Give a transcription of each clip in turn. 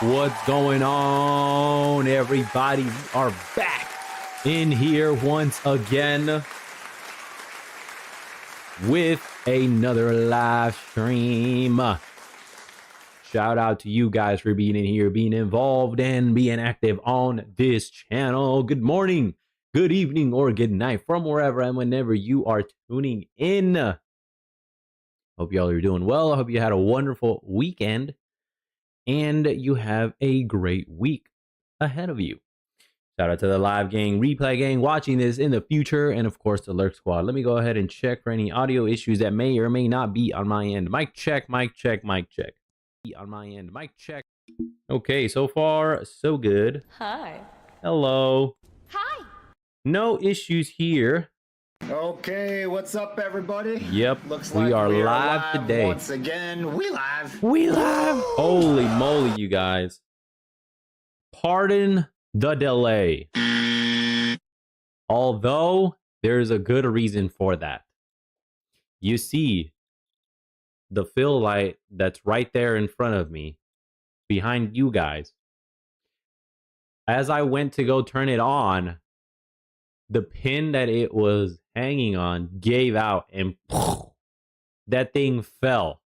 What's going on, everybody? We are back in here once again with another live stream. Shout out to you guys for being in here, being involved, and being active on this channel. Good morning, good evening, or good night from wherever and whenever you are tuning in. Hope y'all are doing well. I hope you had a wonderful weekend and you have a great week ahead of you. Shout out to the live gang, replay gang watching this in the future, and of course the Lurk Squad. Let me go ahead and check for any audio issues that may or may not be on my end. Mic check, mic check, mic check. On my end, mic check. Okay, so far so good. Hi. Hello. Hi. No issues here. Okay, what's up, everybody? Yep, Looks we like are live today. once again. We live. We live. Holy moly, you guys. Pardon the delay. Although there's a good reason for that. You see the fill light that's right there in front of me, behind you guys. As I went to go turn it on, the pin that it was hanging on gave out and that thing fell.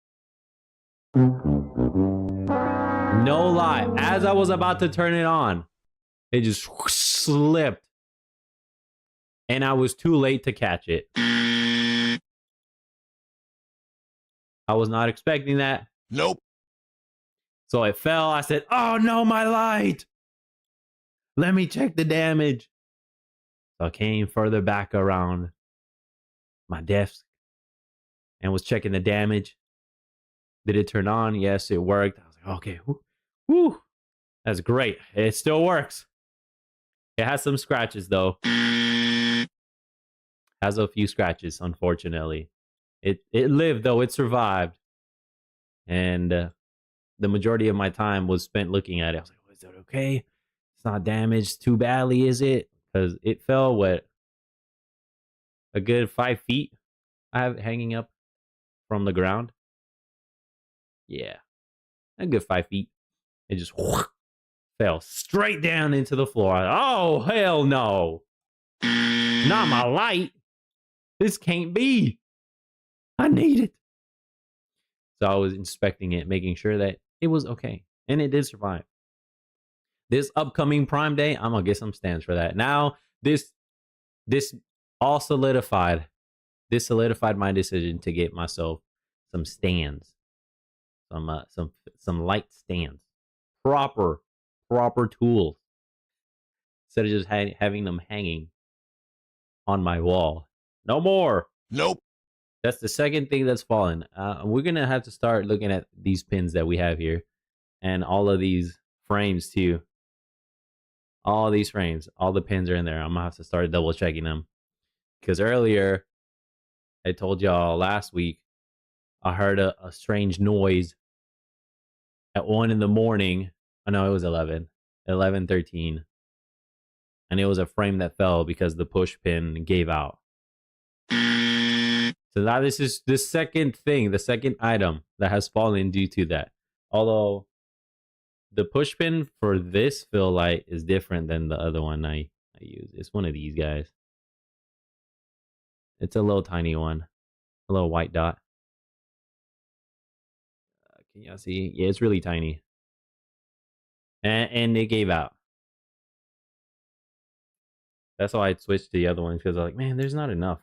No lie. As I was about to turn it on, it just slipped. And I was too late to catch it. I was not expecting that. Nope. So it fell. I said, oh no, my light. Let me check the damage. So I came further back around my desk and was checking the damage. Did it turn on? Yes, it worked. I was like, okay, whew, that's great. It still works. It has some scratches though. Has a few scratches, unfortunately. It lived though, it survived. And the majority of my time was spent looking at it. I was like, oh, is that okay? It's not damaged too badly, is it? Because it fell, what, a good 5 feet I have it hanging up from the ground. Yeah, a good 5 feet. It just fell straight down into the floor. Oh, hell no. Not my light. This can't be. I need it. So I was inspecting it, making sure that it was okay. And it did survive. This upcoming Prime Day, I'm going to get some stands for that. Now, this all solidified. This solidified my decision to get myself some stands. Some light stands. Proper tools. Instead of just having them hanging on my wall. No more. Nope. That's the second thing that's fallen. We're going to have to start looking at these pins that we have here. And all of these frames too. All these frames. All the pins are in there. I'm going to have to start double checking them. Because earlier, I told y'all last week, I heard a strange noise at 1 in the morning. Oh no, it was 11:13. And it was a frame that fell because the push pin gave out. So now this is the second thing, the second item that has fallen due to that. Although the push pin for this fill light is different than the other one I use. It's one of these guys. It's a little tiny one. A little white dot. Can y'all see? Yeah, it's really tiny. And it gave out. That's why I switched to the other ones, because I'm like, man, there's not enough.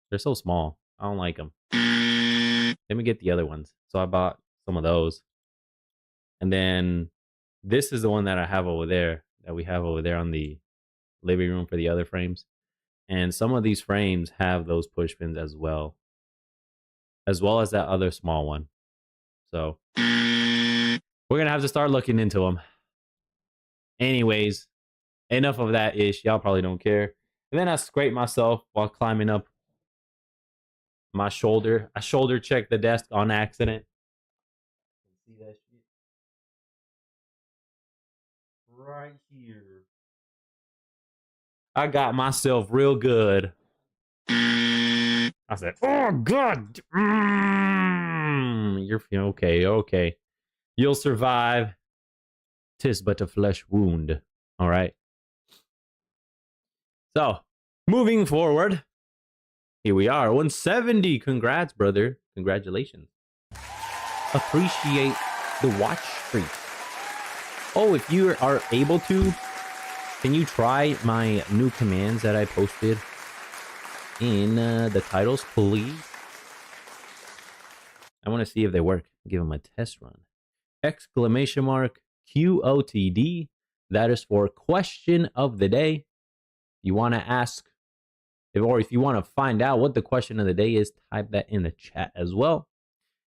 They're so small. I don't like them. Let me get the other ones. So I bought some of those. And then this is the one that I have over there, that we have over there on the living room for the other frames. And some of these frames have those push pins as well as that other small one. So we're going to have to start looking into them. Anyways, enough of that ish. Y'all probably don't care. And then I scraped myself while climbing up my shoulder. I shoulder checked the desk on accident. See that shit? Right here. I got myself real good. I said, oh, God. You're okay. You'll survive. 'tis but a flesh wound. All right. So, moving forward, here we are, 170. Congrats, brother. Congratulations. Appreciate the watch streak. Oh, if you are able to, can you try my new commands that I posted in the titles, please? I want to see if they work. Give them a test run. Exclamation mark QOTD. That is for question of the day. You want to ask, or if you want to find out what the question of the day is, type that in the chat as well.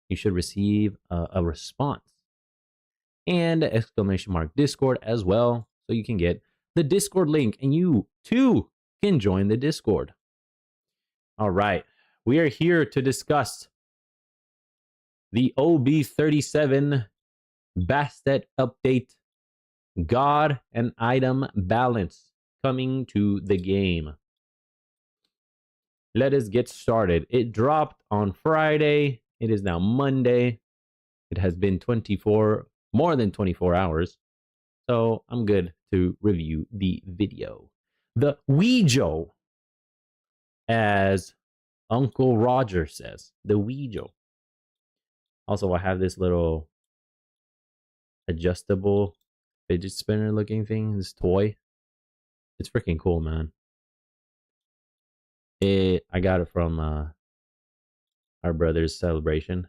You should receive a response. And exclamation mark Discord as well. So you can get the Discord link and you too can join the Discord. All right. We are here to discuss the OB37 Bastet update, God and item balance coming to the game. Let us get started. It dropped on Friday. It is now Monday. It has been more than 24 hours. So I'm good to review the video. The Weejo, as Uncle Roger says, the Weejo. Also, I have this little adjustable fidget spinner looking thing, this toy. It's freaking cool, man. I got it from our brother's celebration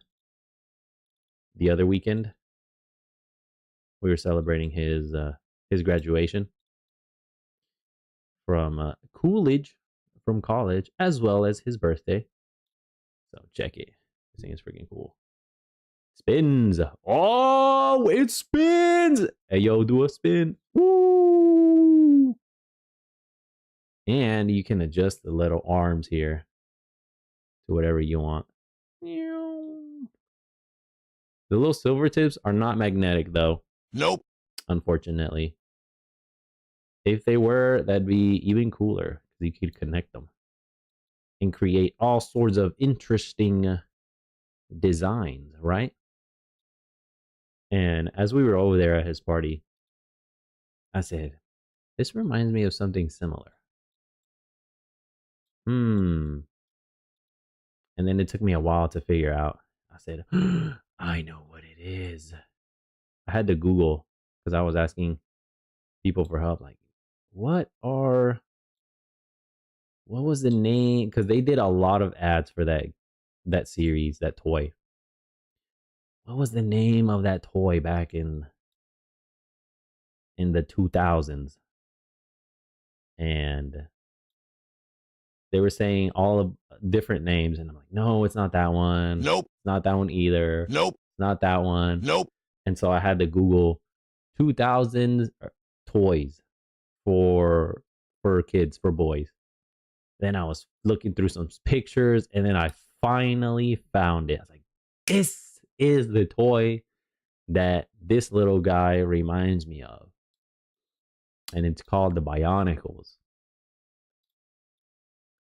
the other weekend. We were celebrating his graduation from Coolidge, from college, as well as his birthday. So check it. This thing is freaking cool. Spins. Oh, it spins. Hey, yo, do a spin. Woo. And you can adjust the little arms here to whatever you want. The little silver tips are not magnetic, though. Nope. Unfortunately. If they were, that'd be even cooler because you could connect them and create all sorts of interesting designs, right? And as we were over there at his party, I said, this reminds me of something similar. And then it took me a while to figure out. I said, I know what it is. I had to Google because I was asking people for help. Like, what was the name? Because they did a lot of ads for that series, that toy. What was the name of that toy back in the 2000s? And they were saying all of different names, and I'm like, no, it's not that one. Nope. It's not that one either. Nope. It's not that one. Nope. And so I had to Google 2000s toys for kids, for boys. Then I was looking through some pictures, and then I finally found it. I was like, this is the toy that this little guy reminds me of. And it's called the Bionicles.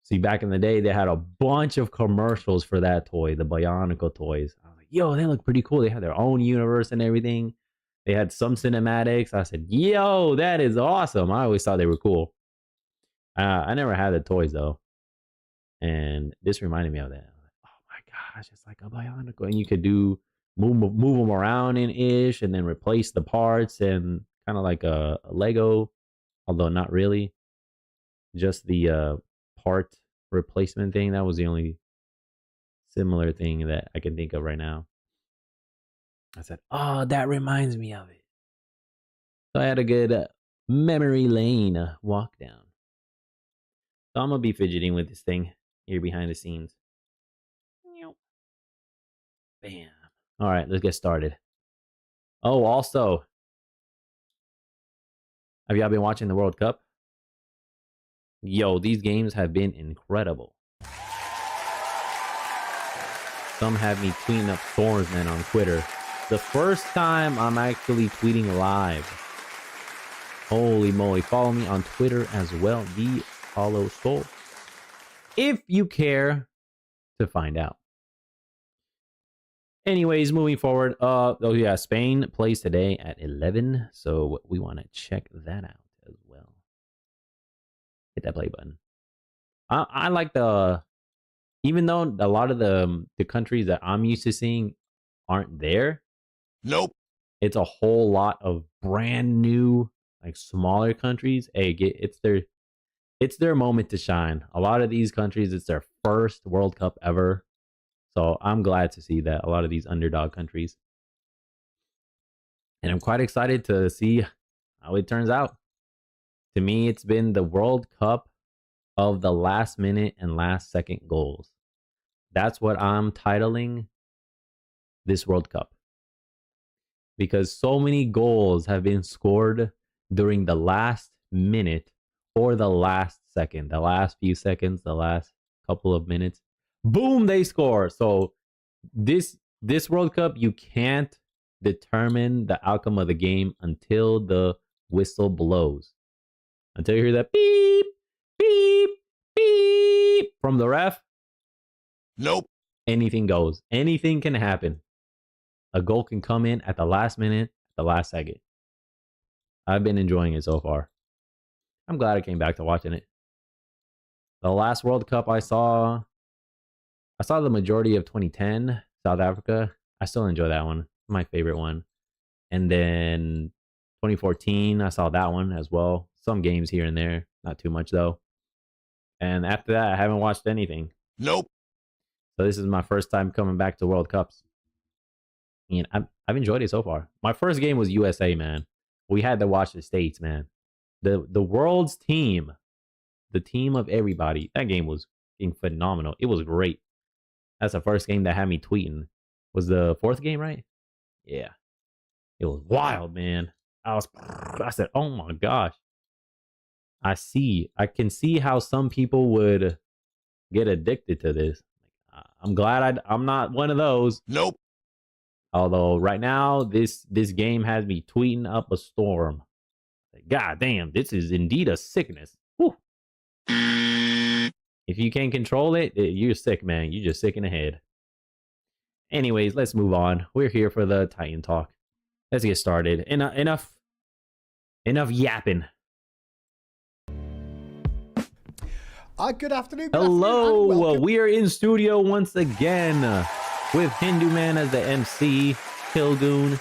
See, back in the day, they had a bunch of commercials for that toy, the Bionicle toys. I was like, yo, they look pretty cool. They had their own universe and everything. They had some cinematics. I said, yo, that is awesome. I always thought they were cool. I never had the toys, though. And this reminded me of that. Like, oh, my gosh, it's like a Bionicle. And you could move them around in ish and then replace the parts and kind of like a Lego, although not really. Just the part replacement thing. That was the only similar thing that I can think of right now. I said, oh, that reminds me of it. So I had a good memory lane walk down. So I'm going to be fidgeting with this thing here behind the scenes. Bam. All right, let's get started. Oh, also, have y'all been watching the World Cup? Yo, these games have been incredible. Some have me tweeting up storms, man, on Twitter. The first time I'm actually tweeting live. Holy moly. Follow me on Twitter as well, the Hollow Soul, if you care to find out. Anyways, moving forward. Oh yeah, Spain plays today at 11, so we want to check that out as well. Hit that play button. I like the, even though a lot of the countries that I'm used to seeing aren't there. Nope. It's a whole lot of brand new, like smaller countries. Hey, it's their moment to shine. A lot of these countries, it's their first World Cup ever. So I'm glad to see that, a lot of these underdog countries. And I'm quite excited to see how it turns out. To me, it's been the World Cup of the last minute and last second goals. That's what I'm titling this World Cup. Because so many goals have been scored during the last minute or the last second, the last few seconds, the last couple of minutes. Boom, they score. So this World Cup, you can't determine the outcome of the game until the whistle blows. Until you hear that beep, beep, beep from the ref. Nope. Anything goes. Anything can happen. A goal can come in at the last minute, the last second. I've been enjoying it so far. I'm glad I came back to watching it. The last World Cup I saw the majority of 2010, South Africa. I still enjoy that one. My favorite one. And then 2014, I saw that one as well. Some games here and there. Not too much though. And after that, I haven't watched anything. Nope. So this is my first time coming back to World Cups. And I've enjoyed it so far. My first game was USA, man. We had to watch the States, man. The world's team, the team of everybody. That game was phenomenal. It was great. That's the first game that had me tweeting. Was the fourth game, right? Yeah. It was wild, man. I said, oh my gosh. I can see how some people would get addicted to this. I'm glad I'm not one of those. Nope. Although right now, this game has me tweeting up a storm. God damn, this is indeed a sickness. Whew. If you can't control it, you're sick, man. You're just sick in the head. Anyways, let's move on. We're here for the Titan talk. Let's get started. Enough yapping. Good afternoon. Hello. We are in studio once again with Hindu Man as the MC, Pilgoon,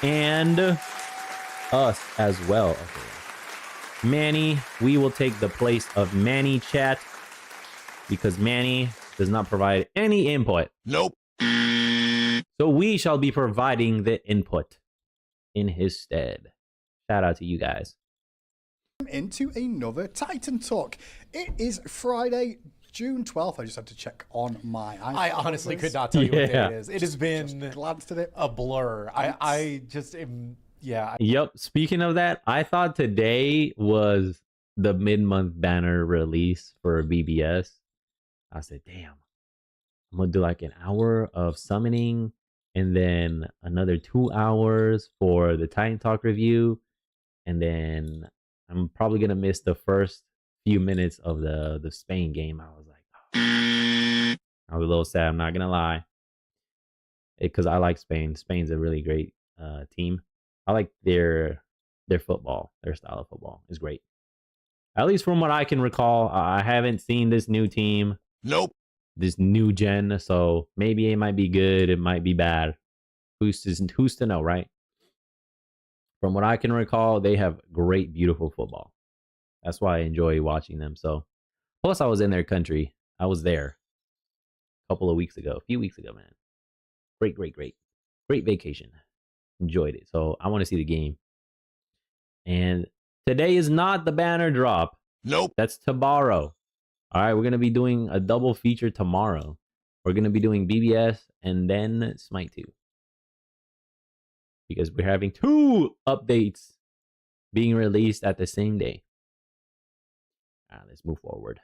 and us as well. Okay. Manny, we will take the place of Manny Chat because Manny does not provide any input. Nope. So we shall be providing the input in his stead. Shout out to you guys. Into another Titan talk. It is Friday, June 12th. I just had to check on my iPhone. I honestly could not tell you what day it is. It has been glanced at it. a blur. I just am, yeah. Yep. Speaking of that, I thought today was the mid-month banner release for BBS. I said, damn, I'm going to do like an hour of summoning and then another 2 hours for the Titan Talk review. And then I'm probably going to miss the first few minutes of the Spain game. I was like, oh. I was a little sad. I'm not going to lie. Because I like Spain. Spain's a really great team. I like their football. Their style of football is great. At least from what I can recall. I haven't seen this new team. Nope. This new gen. So maybe it might be good. It might be bad. Who's to know, right? From what I can recall, they have great, beautiful football. That's why I enjoy watching them. So, plus I was in their country. I was there a few weeks ago, man. Great vacation. Enjoyed it. So I want to see the game. And today is not the banner drop. Nope. That's tomorrow. All right, we're going to be doing a double feature tomorrow. We're going to be doing BBS and then Smite 2. Because we're having 2 updates being released at the same day. Let's move forward.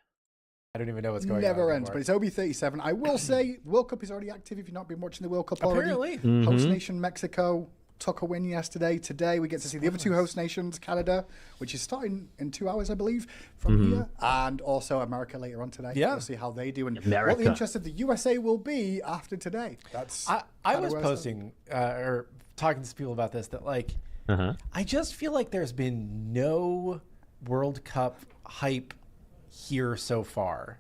I don't even know what's going on. Never ends, but it's OB37. I will say, World Cup is already active if you've not been watching the World Cup already. Apparently. Mm-hmm. Host nation Mexico took a win yesterday. Today we get to see the other two host nations, Canada, which is starting in 2 hours, I believe, from here, and also America later on today. Yeah. We'll see how they do and America. what the interest of the USA will be after today. That's I kinda was where posting or talking to people about this that like I just feel like there's been no World Cup hype here so far,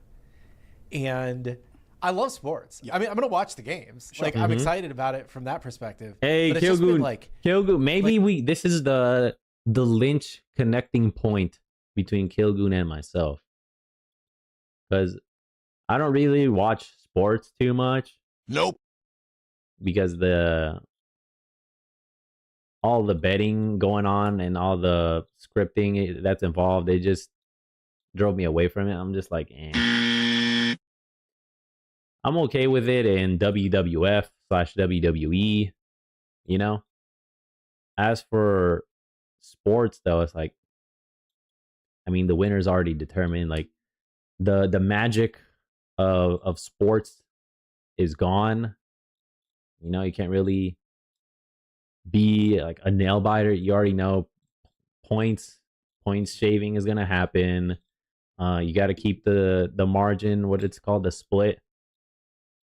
and I love sports. I mean, I'm gonna watch the games. Like I'm excited about it from that perspective. Hey, but it's just been like Kilgoon, maybe this is the Lynch connecting point between Kilgoon and myself, because I don't really watch sports too much Nope. because all the betting going on and all the scripting that's involved, they just drove me away from it. I'm just like, I'm okay with it in WWF/WWE, you know. As for sports, though, it's like, I mean, the winner's already determined. Like the magic of sports is gone. You know, you can't really be like a nail biter. You already know points shaving is gonna happen. You got to keep the margin, what it's called, the split.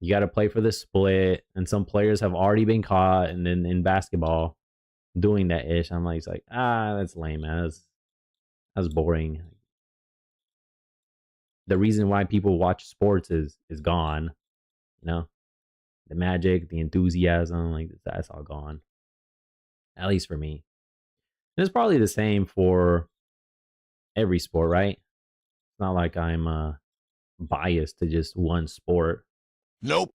You got to play for the split, and some players have already been caught. And then in basketball, doing that ish, I'm like, it's like, that's lame, man. That's boring. The reason why people watch sports is gone. You know, the magic, the enthusiasm, like that's all gone. At least for me. And it's probably the same for every sport, right? It's not like I'm biased to just one sport. Nope.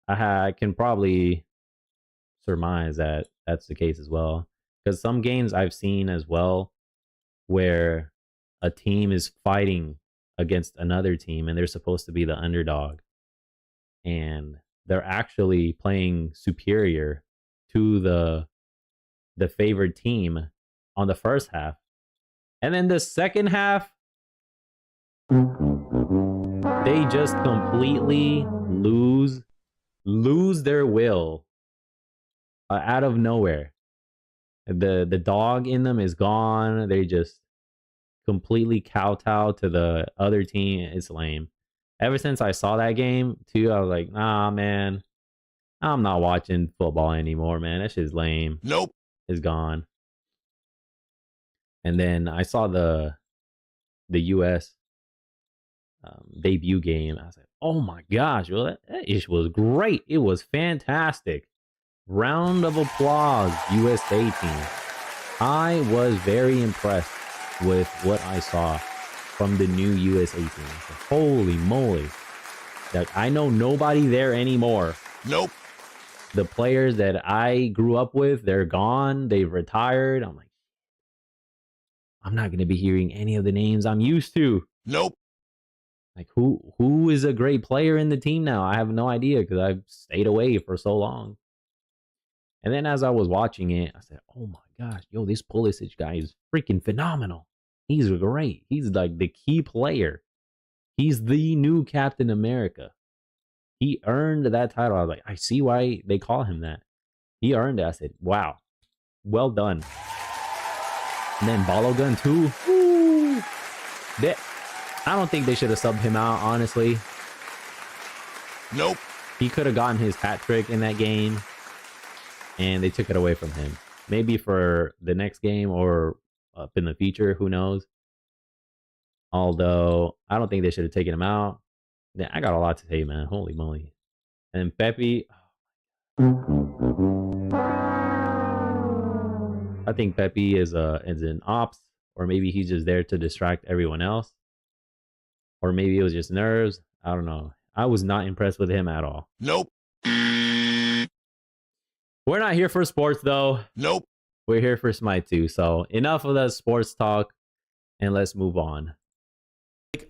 I can probably surmise that that's the case as well. Because some games I've seen as well where a team is fighting against another team and they're supposed to be the underdog. And they're actually playing superior to the favored team on the first half. And then the second half, they just completely lose their will out of nowhere. The dog in them is gone. They just completely kowtow to the other team. It's lame. Ever since I saw that game too, I was like, nah, man, I'm not watching football anymore, man. That shit's lame. Nope. It's gone. And then I saw the US debut game. I was like, oh my gosh, well, that ish was great. It was fantastic. Round of applause, USA team. I was very impressed with what I saw from the new USA team. So, holy moly. Like, I know nobody there anymore. Nope. The players that I grew up with, they're gone. They've retired. I'm like, I'm not going to be hearing any of the names I'm used to. Nope. Like, who is a great player in the team now? I have no idea because I've stayed away for so long. And then as I was watching it, I said, oh my gosh, yo, this Pulisic guy is freaking phenomenal. He's great. He's like the key player. He's the new Captain America. He earned that title. I was like, I see why they call him that. He earned it. I said, wow, well done. And then Balogun too. Woo! I don't think they should have subbed him out, honestly. Nope. He could have gotten his hat trick in that game, and they took it away from him. Maybe for the next game or up in the future, who knows? Although, I don't think they should have taken him out. Yeah, I got a lot to say, man. Holy moly. And Pepe, I think Pepe is an ops, or maybe he's just there to distract everyone else. Or maybe it was just nerves. I don't know. I was not impressed with him at all. Nope. We're not here for sports, though. Nope. We're here for Smite too. So enough of that sports talk, and let's move on. like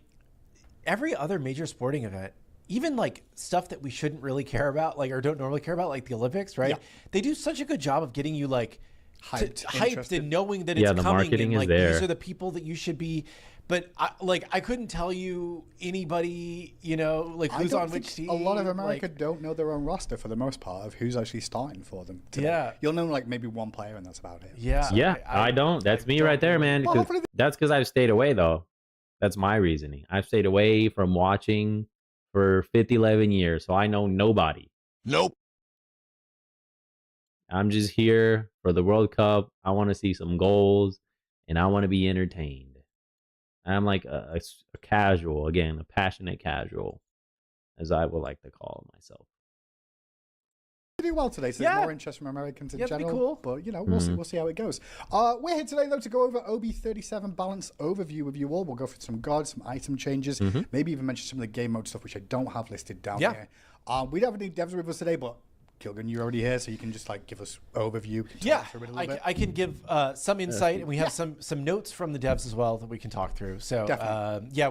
every other major sporting event, even like stuff that we shouldn't really care about, like or don't normally care about, like the Olympics, right? Yeah. They do such a good job of getting you like hyped interested. and knowing that Yeah, it's the coming marketing and is like there. these are the people that you should be But I couldn't tell you anybody, like I who's don't on think which team. a lot of America don't know their own roster for the most part of who's actually starting for them. Today. Yeah. You'll know like maybe one player and that's about it. Yeah. Yeah, I don't. That's me right there, man. Well, hopefully That's because I've stayed away, though. That's my reasoning. I've stayed away from watching for 11 years, so I know nobody. Nope. I'm just here for the World Cup. I want to see some goals, and I want to be entertained. I'm like a casual, again, a passionate casual, as I would like to call myself. do well today, so there's more interest from Americans in that'd be general. cool. But we'll see how it goes. We're here today though to go over OB37 balance overview with you all. We'll go through some gods, some item changes, maybe even mention some of the game mode stuff which I don't have listed down here. We don't have any devs with us today, but Kilgan, you're already here, so you can just like give us overview. I can give some insight, and we have some notes from the devs as well that we can talk through. So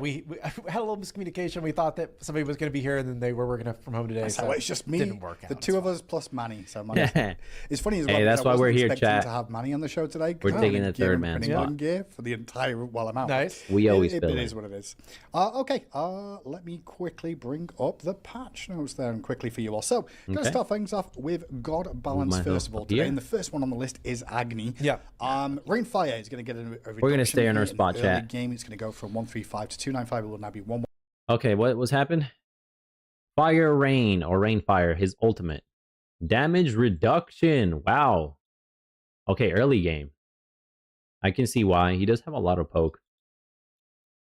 we had a little miscommunication. We thought that somebody was going to be here, and then they were working from home today. So it's just me, didn't work out. the two of us plus Manny. So Manny's it's funny as well. Hey, that's why we're here, chat. To have Manny on the show today. We're taking the third man's spot. Gear for the entire while I'm out. Nice. We always it is what it is. Okay. Let me quickly bring up the patch notes there and quickly for you all. So going to start things off with God balance first of all today, and the first one on the list is Agni. Rainfire is going to get a reduction. We're going to stay on our spot, chat. Game it's going to go from 135 to 295. It will now be 1. Okay, what was happened? Fire Rain or Rainfire, his ultimate damage reduction. Wow. Okay, early game. I can see why he does have a lot of poke,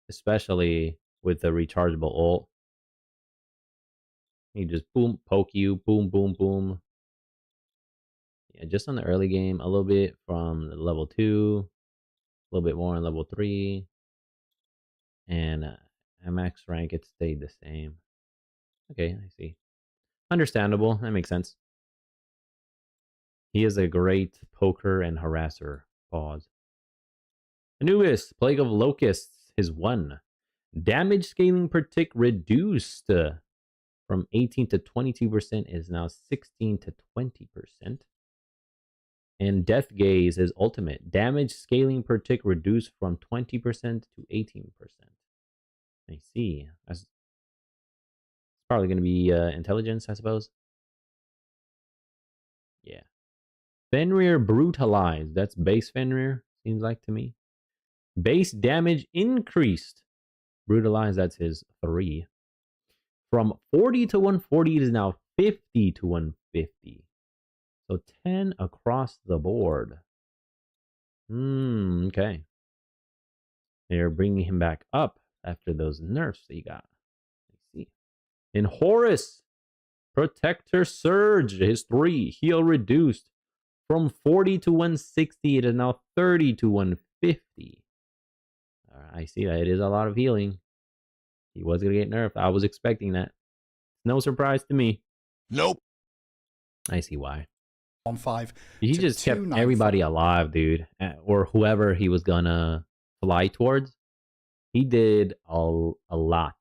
especially with the rechargeable ult. He just boom poke you, boom boom boom. Yeah, just on the early game, a little bit from level 2, a little bit more on level 3, and at max rank it stayed the same. Okay, I see. Understandable. That makes sense. He is a great poker and harasser. Pause. Anubis, Plague of Locusts, his 1. Damage scaling per tick reduced from 18 to 22% is now 16 to 20%. And Death Gaze is ultimate. Damage scaling per tick reduced from 20% to 18%. I see. That's probably going to be intelligence, I suppose. Yeah. Fenrir Brutalized. That's base Fenrir, seems like to me. Base damage increased. Brutalized, that's his 3. From 40 to 140, it is now 50 to 150. So 10 across the board. Okay. They're bringing him back up after those nerfs that he got. Let's see. In Horus, Protector Surge, his 3. Heal reduced from 40 to 160. It is now 30 to 150. I see that it is a lot of healing. He was going to get nerfed. I was expecting that. No surprise to me. Nope. I see why. 1-5. He just kept everybody alive, dude. Or whoever he was going to fly towards. He did a lot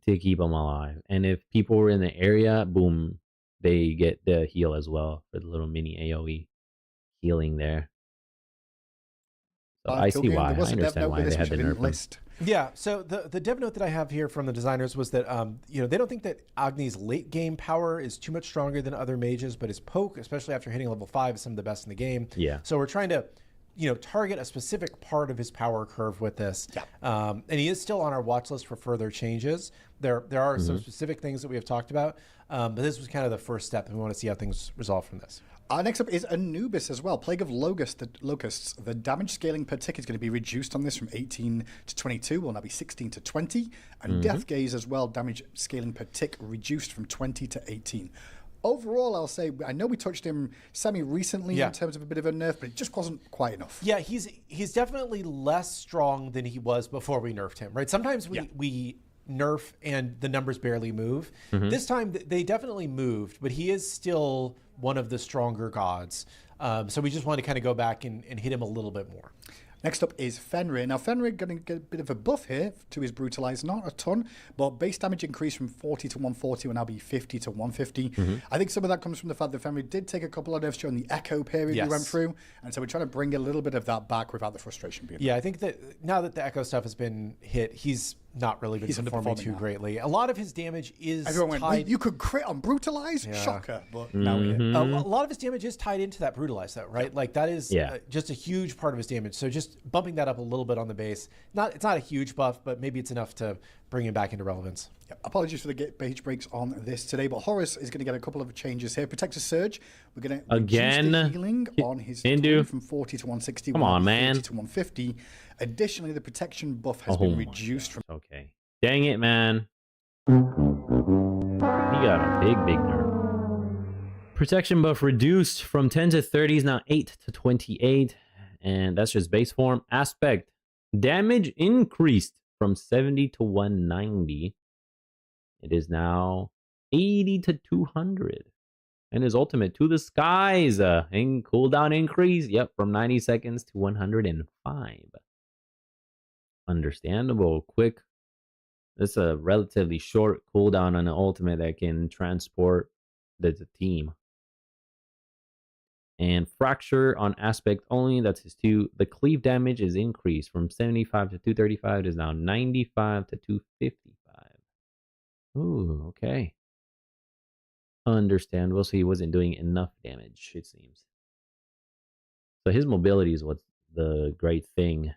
to keep them alive. And if people were in the area, boom, they get the heal as well for the little mini AoE healing there. So I see why. I understand why they had to nerf him. Yeah, so the dev note that I have here from the designers was that they don't think that Agni's late game power is too much stronger than other mages, but his poke, especially after hitting level 5, is some of the best in the game. Yeah. So we're trying to target a specific part of his power curve with this. Yeah. And he is still on our watch list for further changes. There are some specific things that we have talked about, but this was kind of the first step, and we want to see how things resolve from this. Next up is Anubis as well. Plague of Locusts. The damage scaling per tick is going to be reduced on this from 18 to 22. Will now be 16 to 20. And Death Gaze as well. Damage scaling per tick reduced from 20 to 18. Overall, I'll say, I know we touched him semi-recently in terms of a bit of a nerf, but it just wasn't quite enough. Yeah, he's definitely less strong than he was before we nerfed him, right? Sometimes we nerf and the numbers barely move. This time, they definitely moved, but he is still one of the stronger gods. So we just want to kind of go back and hit him a little bit more. Next up is Fenrir. Now, Fenrir going to get a bit of a buff here to his Brutalize. Not a ton, but base damage increased from 40 to 140 will now be 50 to 150. I think some of that comes from the fact that Fenrir did take a couple of nerfs during the Echo period we went through, and so we're trying to bring a little bit of that back without the frustration being I think that now that the Echo stuff has been hit, he's not really been performing too greatly. A lot of his damage is Everyone tied... went, wait, you could crit on Brutalize? Shocker. But now we hit. A lot of his damage is tied into that Brutalize, though, right? Like, that is just a huge part of his damage. So just bumping that up a little bit on the base. It's not a huge buff, but maybe it's enough to bring him back into relevance. Apologies for the page breaks on this today, but Horus is going to get a couple of changes here. Protector Surge, we're going to again reduce the healing on his Hindu from 40 to 160. Come on, man. 30 to 150. Additionally, the protection buff has been reduced from... Okay. Dang it, man. He got a big nerf. Protection buff reduced from 10 to 30 is now 8 to 28. And that's just base form. Aspect. Damage increased from 70 to 190. It is now 80 to 200. And his ultimate to the skies. And cooldown increase. Yep, from 90 seconds to 105. Understandable. Quick. It's a relatively short cooldown on an ultimate that can transport the team. And fracture on aspect only, that's his 2. The cleave damage is increased from 75 to 235. It is now 95 to 255. Ooh, okay. Understandable. So he wasn't doing enough damage, it seems. So his mobility is what's the great thing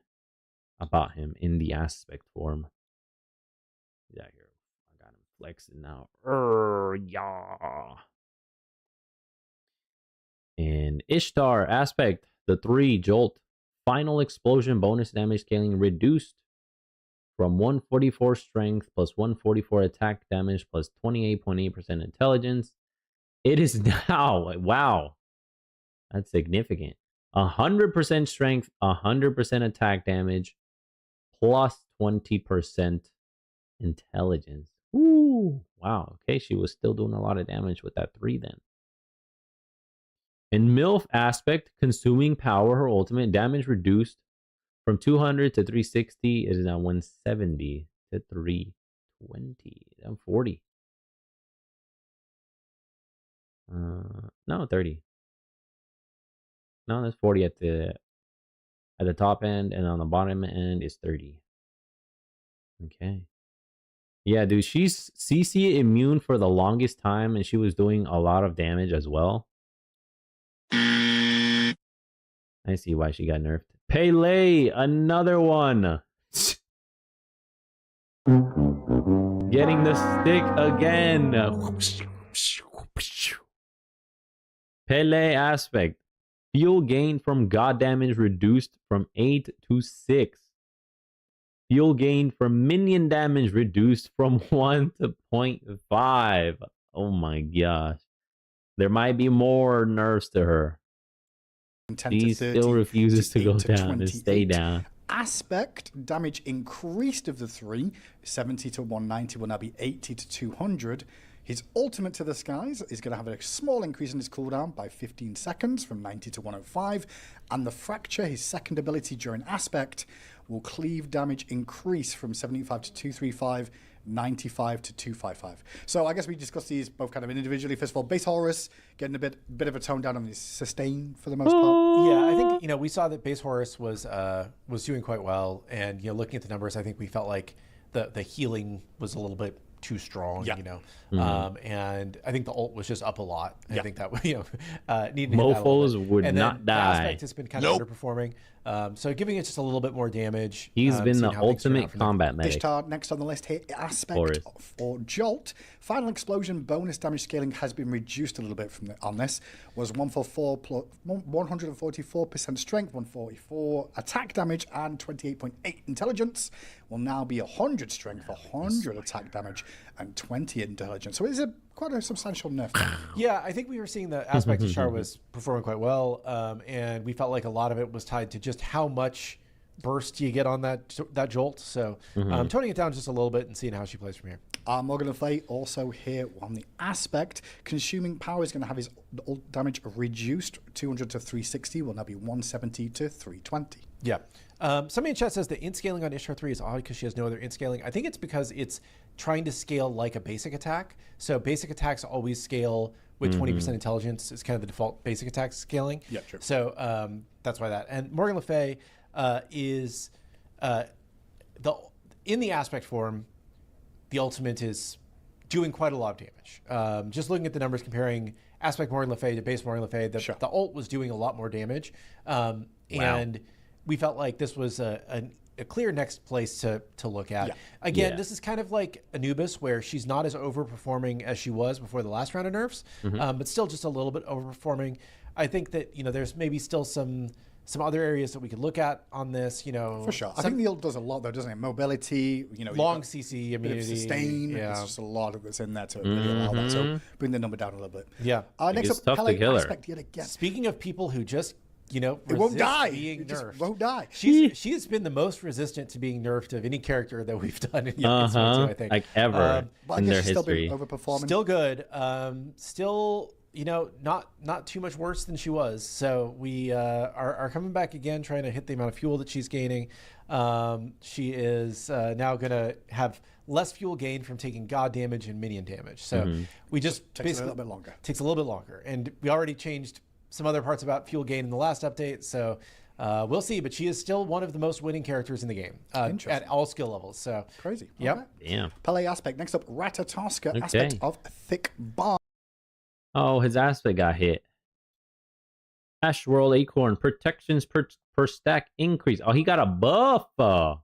about him in the aspect form. Yeah, here. I got him flexing now. Yeah. And Ishtar aspect, the 3 jolt. Final explosion bonus damage scaling reduced from 144 strength plus 144 attack damage plus 28.8% intelligence. It is now, wow, that's significant. 100% strength, 100% attack damage plus 20% intelligence. Ooh, wow. Okay, she was still doing a lot of damage with that 3 then. In MILF aspect, consuming power, her ultimate damage reduced from 200 to 360. It is now 170 to 320. I'm 40. No, 30. No, that's 40 at the top end, and on the bottom end is 30. Okay. Yeah, dude, she's CC immune for the longest time, and she was doing a lot of damage as well. I see why she got nerfed. Pele, another one. Getting the stick again. Pele aspect. Fuel gain from god damage reduced from 8 to 6. Fuel gain from minion damage reduced from 1 to 0.5. Oh my gosh. There might be more nerfs to her. She still refuses to go down and stay down. Aspect damage increased of the 3. 70 to 190 will now be 80 to 200. His ultimate to the skies is going to have a small increase in his cooldown by 15 seconds from 90 to 105. And the fracture, his second ability during aspect, will cleave damage increase from 75 to 235, 95 to 255. So I guess we discussed these both kind of individually. First of all, base Horus getting a bit of a tone down on his sustain for the most part. Yeah, I think we saw that base Horus was doing quite well, and looking at the numbers, I think we felt like the healing was a little bit too strong, and I think the ult was just up a lot. I think that needed Mofos would and not die. Aspect has been kind of underperforming, so giving it just a little bit more damage. He's been the ultimate combat medic. Ishtar next on the list here. Aspect for Jolt. Final explosion bonus damage scaling has been reduced a little bit on this. Was 144 plus 144% strength, 144 attack damage, and 28.8 intelligence. Will now be 100 strength, 100 attack damage, and 20 intelligence. So it is quite a substantial nerf. Yeah, I think we were seeing the aspect of Char was performing quite well, and we felt like a lot of it was tied to just how much burst you get on that jolt. So toning it down just a little bit and seeing how she plays from here. Morgan Le Fay also here on the aspect. Consuming power is going to have his ult damage reduced 200 to 360. Will now be 170 to 320. Yeah. Somebody in chat says the int scaling on Ishtar 3 is odd because she has no other int scaling. I think it's because it's trying to scale like a basic attack. So basic attacks always scale with 20% intelligence. It's kind of the default basic attack scaling. Yeah, true. So that's why that. And Morgan Le Fay is in the aspect form, the ultimate is doing quite a lot of damage. Just looking at the numbers, comparing aspect Morgan Le Fay to base Morgan Le Fay, the ult was doing a lot more damage. And we felt like this was a clear next place to look at. Again, this is kind of like Anubis, where she's not as overperforming as she was before the last round of nerfs, but still just a little bit overperforming. I think that, there's maybe still some other areas that we could look at on this, For sure. I think the ult does a lot, though, doesn't it? Mobility, long CC immunity. Sustain. Yeah. It's just a lot of that's in there to really allow that. So bring the number down a little bit. Yeah. Next it's up, tough to Pele kill her. aspect yet again. Speaking of people who just, it won't die. being It just nerfed. won't die. She has been the most resistant to being nerfed of any character that we've done in Smite 2, I think. Like ever But I in guess their she's still been history. overperforming. Still good. Still, not too much worse than she was. So we are coming back again, trying to hit the amount of fuel that she's gaining. She is now going to have less fuel gain from taking god damage and minion damage. So we just takes a little bit longer. Takes a little bit longer. And we already changed some other parts about fuel gain in the last update. So we'll see. But she is still one of the most winning characters in the game at all skill levels. So Crazy. Yep. Okay. Damn. Pele aspect. Next up, Ratatoska aspect of Thick Bar. Oh, his aspect got hit. Ash Roll Acorn. Protections per stack increase. Oh, he got a buff. Oh,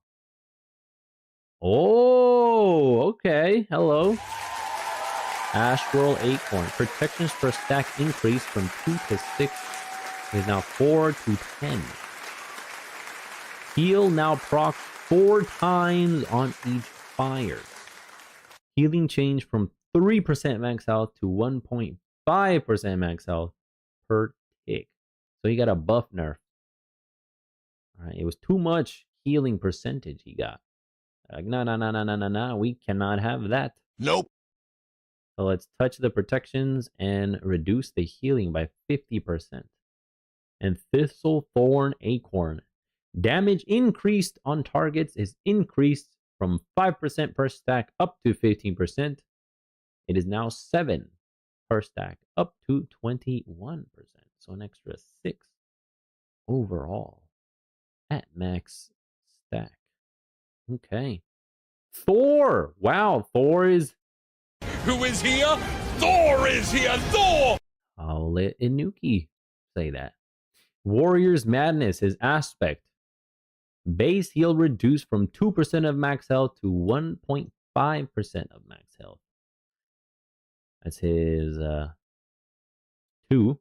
okay. Hello. Ash Roll Acorn. Protections per stack increase from 2 to 6. Is now 4 to 10. Heal now procs 4 times on each fire. Healing change from 3% max health to 1.5% max health per tick. So he got a buff nerf. Alright, it was too much healing percentage he got. Like, no, we cannot have that. Nope. So let's touch the protections and reduce the healing by 50%. And Thistle Thorn Acorn. Damage increased on targets is increased from 5% per stack up to 15%. It is now 7 per stack up to 21%. So an extra 6 overall at max stack. Okay. Thor. Wow, Thor is... Who is here? Thor is here! Thor! I'll let Inuki say that. Warrior's Madness, his aspect. Base heal reduced from 2% of max health to 1.5% of max health. That's his 2.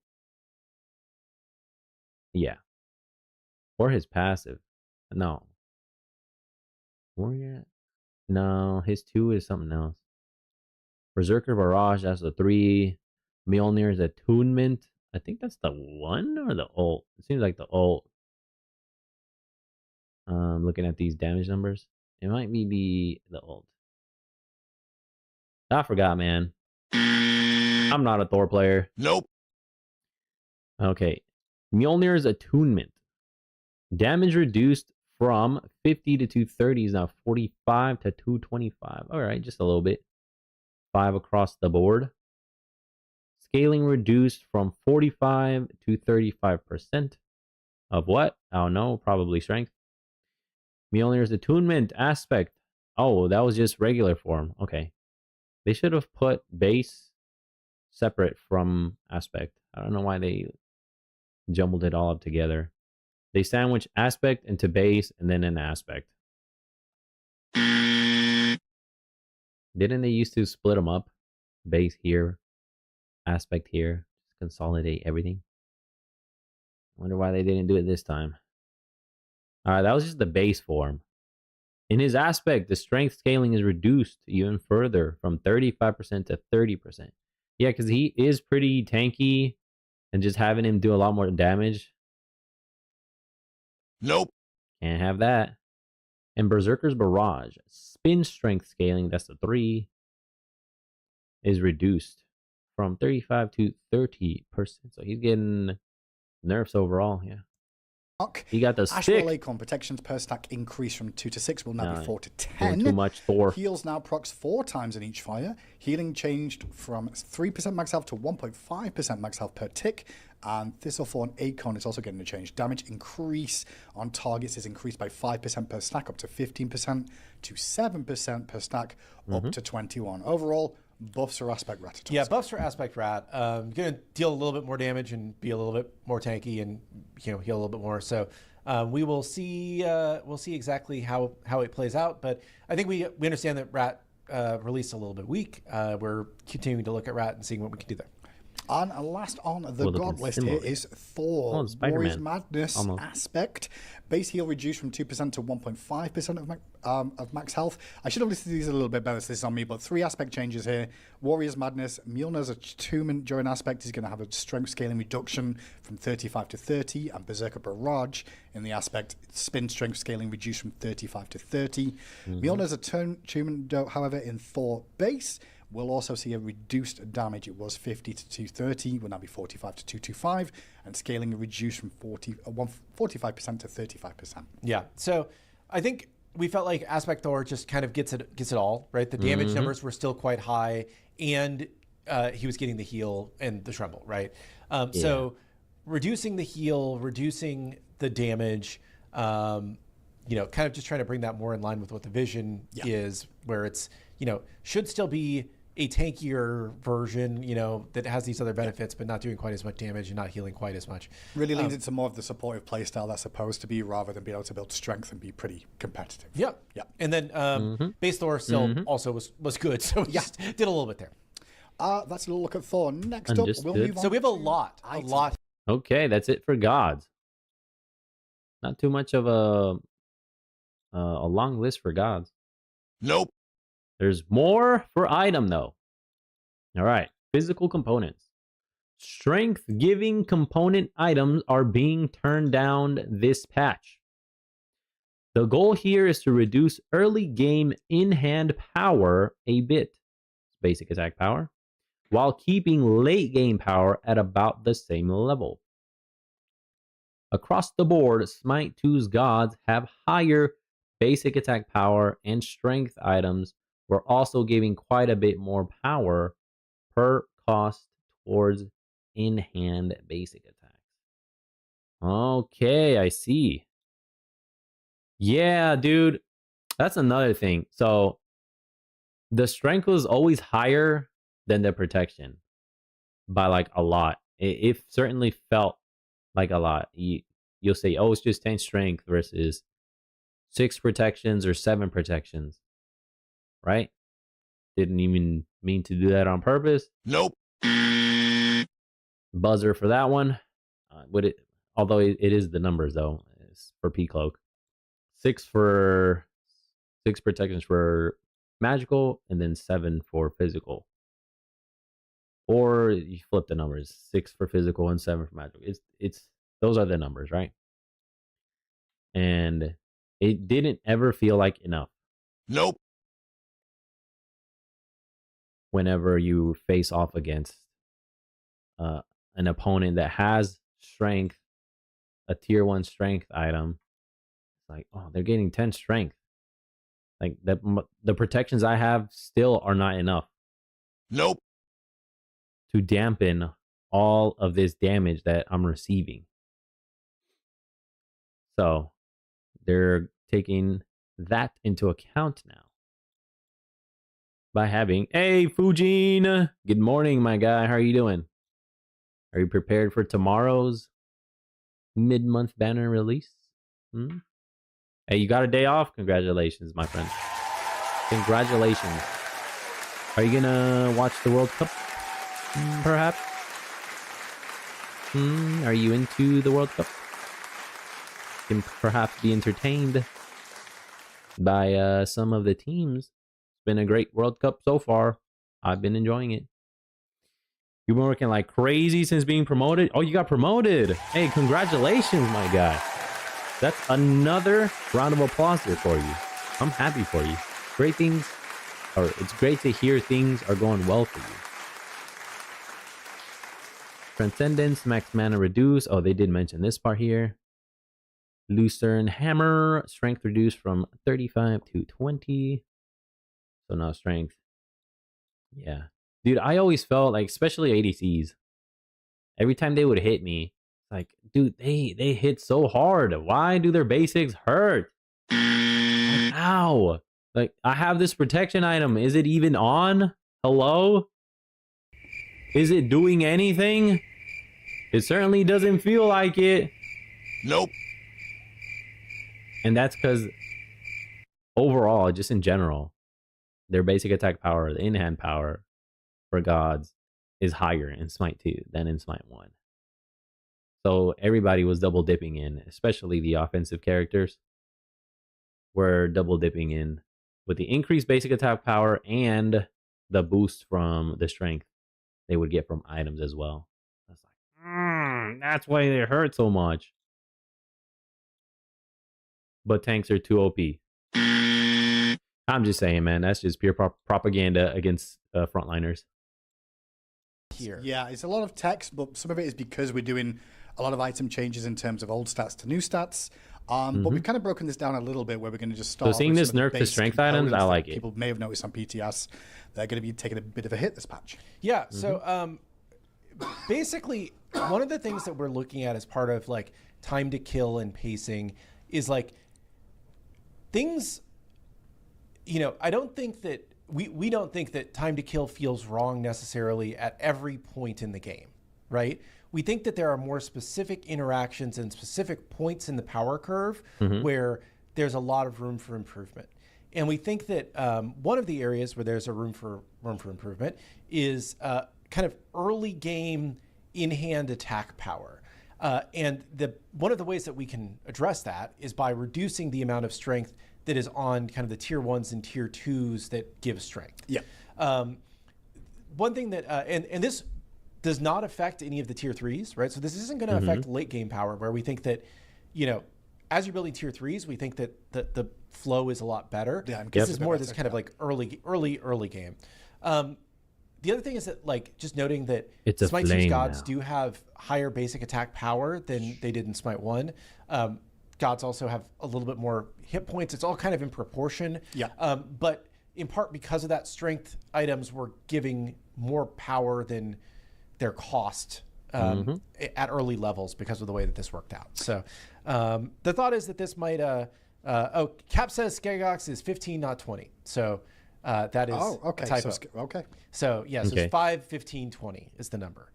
Yeah. Or his passive. No. Warrior? No, his 2 is something else. Berserker Barrage, that's the 3. Mjolnir's Attunement. I think that's the 1 or the ult. It seems like the ult. Looking at these damage numbers. It might be the ult. I forgot, man. I'm not a Thor player. Nope. Okay. Mjolnir's Attunement. Damage reduced from 50 to 230 is now 45 to 225. Alright, just a little bit. 5 across the board. Scaling reduced from 45 to 35%. Of what? I don't know. Probably strength. Mjolnir's Attunement aspect. Oh, that was just regular form. Okay. They should have put base separate from aspect. I don't know why they jumbled it all up together. They sandwich aspect into base and then an aspect. Didn't they used to split them up? Base here, aspect here, just consolidate everything. Wonder why they didn't do it this time. Alright, that was just the base form. In his aspect, the strength scaling is reduced even further from 35% to 30%. Yeah, because he is pretty tanky, and just having him do a lot more damage. Nope. Can't have that. And Berserker's Barrage. Spin strength scaling, that's the 3, is reduced from 35 to 30%. So he's getting nerfs overall, yeah. He got the Ashwell stick. Acorn protections per stack increase from 2 to 6 will now be 4 to Doing 10. too much, Thor. Heals now procs 4 times in each fire. Healing changed from 3% max health to 1.5% max health per tick. And Thistlethorn Acorn is also getting a change. Damage increase on targets is increased by 5% per stack, up to 15%, to 7% per stack, up to 21. Overall, buffs for Aspect Rat. Yeah, buffs for Aspect Rat. Going to deal a little bit more damage and be a little bit more tanky and heal a little bit more. So we will see. We'll see exactly how it plays out. But I think we understand that Rat released a little bit weak. We're continuing to look at Rat and seeing what we can do there. And last on the god list here is Thor, Warrior's Madness Aspect. Base heal reduced from 2% to 1.5% of max health. I should have listed these a little bit better, so this is on me, but 3 aspect changes here. Warrior's Madness, Mjolnir's attunement during aspect is going to have a strength scaling reduction from 35 to 30, and Berserker Barrage in the aspect, spin strength scaling reduced from 35 to 30. Mjolnir's attunement, however, in Thor base, we'll also see a reduced damage. It was 50 to 230, will now be 45 to 225, and scaling reduced from 45% to 35%. Yeah, so I think we felt like Aspect Thor just kind of gets it all, right? The damage numbers were still quite high, and he was getting the heal and the tremble, right? So reducing the heal, reducing the damage, kind of just trying to bring that more in line with what the vision is, where it's, should still be a tankier version, that has these other benefits, but not doing quite as much damage and not healing quite as much. Really leans into more of the supportive playstyle that's supposed to be, rather than be able to build strength and be pretty competitive. Yeah. And then base Thor still also was good, so we just did a little bit there. That's a little look at Thor. Next up, we'll move on. So we have a lot. Okay, that's it for gods. Not too much of a long list for gods. Nope. There's more for item, though. All right. Physical components. Strength-giving component items are being turned down this patch. The goal here is to reduce early game in-hand power a bit, basic attack power, while keeping late game power at about the same level. Across the board, Smite 2's gods have higher basic attack power, and strength items were also giving quite a bit more power per cost towards in-hand basic attacks. Okay, I see. Yeah, dude, that's another thing. So the strength was always higher than the protection by like a lot. It certainly felt like a lot. You'll say, oh, it's just 10 strength versus 6 protections or 7 protections. Right? Didn't even mean to do that on purpose. Nope. Buzzer for that one. Although it is the numbers though. It's for P-Cloak. 6 protections for magical, and then 7 for physical. Or you flip the numbers. 6 for physical and 7 for magical. It's those are the numbers, right? And it didn't ever feel like enough. Nope. Whenever you face off against an opponent that has strength, a tier 1 strength item, it's like, oh, they're getting 10 strength. Like the protections I have still are not enough. Nope. To dampen all of this damage that I'm receiving. So they're taking that into account now. By having, hey, Fujin, good morning, my guy. How are you doing? Are you prepared for tomorrow's mid-month banner release? Hey, you got a day off? Congratulations, my friend. Congratulations. Are you gonna watch the World Cup? Perhaps? Are you into the World Cup? Can perhaps be entertained by some of the teams. Been a great World Cup so far. I've been enjoying it. You've been working like crazy since being promoted. Oh, you got promoted. Hey, congratulations, my guy. That's another round of applause here for you. I'm happy for you. Great things, or it's great to hear things are going well for you. Transcendence, max mana reduce. Oh, they did mention this part here. Lucerne Hammer, strength reduced from 35 to 20. So no strength. Yeah. Dude, I always felt like, especially ADCs, every time they would hit me, like, dude, they hit so hard. Why do their basics hurt? Like, ow. Like, I have this protection item. Is it even on? Hello? Is it doing anything? It certainly doesn't feel like it. Nope. And that's because overall, just in general, their basic attack power, the in-hand power for gods, is higher in Smite 2 than in Smite 1. So everybody was double dipping in, especially the offensive characters were double dipping in with the increased basic attack power and the boost from the strength they would get from items as well. That's like, that's why they hurt so much. But tanks are too OP. I'm just saying, man, that's just pure propaganda against frontliners. Here. Yeah, it's a lot of text, but some of it is because we're doing a lot of item changes in terms of old stats to new stats. But we've kind of broken this down a little bit where we're going to just start. So seeing this nerf to strength items, I like it. People may have noticed on PTS, they're going to be taking a bit of a hit this patch. Yeah. So basically, one of the things that we're looking at as part of like time to kill and pacing is like things. You know, I don't think that we don't think that time to kill feels wrong necessarily at every point in the game, right? We think that there are more specific interactions and specific points in the power curve where there's a lot of room for improvement. And we think that one of the areas where there's a room for improvement is kind of early game in-hand attack power. And one of the ways that we can address that is by reducing the amount of strength that is on kind of the tier 1s and tier 2s that give strength. Yeah. One thing that, and this does not affect any of the tier 3s, right? So this isn't going to affect late game power, where we think that, you know, as you're building tier 3s, we think that the flow is a lot better. Yeah, this is more this kind of like early game. The other thing is that, like, just noting that Smite 2's gods do have higher basic attack power than they did in Smite 1. Gods also have a little bit more hit points. It's all kind of in proportion. Yeah. But in part because of that, strength items were giving more power than their cost at early levels because of the way that this worked out. So the thought is that this might... Cap says Skegox is 15, not 20. So that is a typo. So yeah, so it's 5, 15, 20 is the number.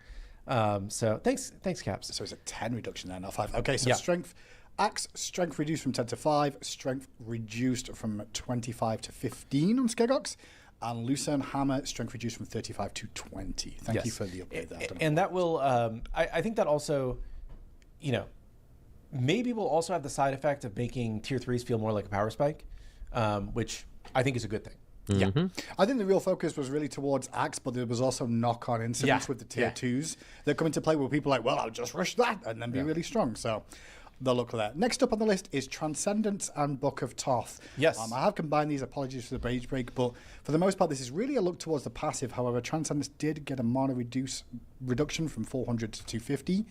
So thanks, Caps. So it's a 10 reduction there, not 5. Okay, so strength... Axe, strength reduced from 10 to 5, strength reduced from 25 to 15 on Skegox, and Lucerne Hammer, strength reduced from 35 to 20. Thank you for the update there. And that will, I think that also, you know, maybe will also have the side effect of making tier 3s feel more like a power spike, which I think is a good thing. Yeah, I think the real focus was really towards Axe, but there was also knock-on incidents with the tier 2s that come into play where people are like, well, I'll just rush that and then be really strong. So they'll look at that. Next up on the list is Transcendence and Book of Thoth. Yes. I have combined these, apologies for the page break, but for the most part, this is really a look towards the passive. However, Transcendence did get a mana reduction from 400 to 250.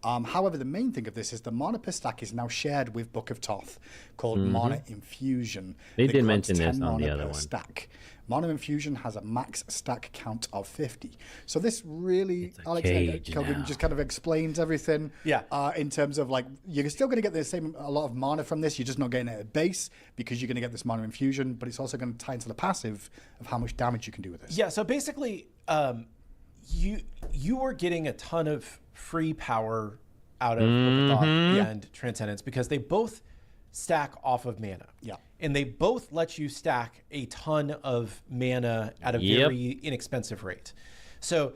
However, the main thing of this is the mana per stack is now shared with Book of Thoth, called Mana Infusion. They did mention this on the other one. Stack. Mana Infusion has a max stack count of 50. So this really, Alex, Kelvin just kind of explains everything. In terms of, like, you're still going to get a lot of mana from this. You're just not getting it at base because you're going to get this Mana Infusion, but it's also going to tie into the passive of how much damage you can do with this. Yeah. So basically, you were getting a ton of free power out of Thought and Transcendence because they both stack off of mana. Yeah. And they both let you stack a ton of mana at a very inexpensive rate. So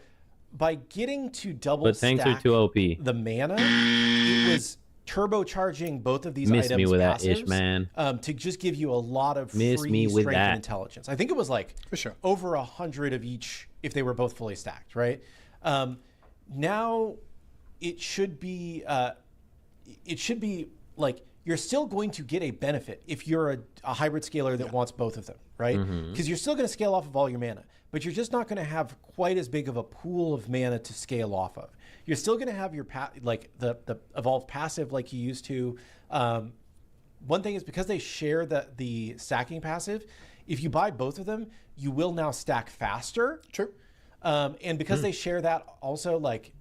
by getting to double stack are too OP. The mana, it was turbocharging both of these items. Miss me with that passives, ish, man. To just give you a lot of free strength and intelligence. I think it was like for sure over 100 of each if they were both fully stacked, right? Now it should be like you're still going to get a benefit if you're a hybrid scaler that wants both of them, right? Because you're still going to scale off of all your mana, but you're just not going to have quite as big of a pool of mana to scale off of. You're still going to have your like the evolved passive like you used to. One thing is because they share the stacking passive, if you buy both of them, you will now stack faster. True. And because they share that also, like,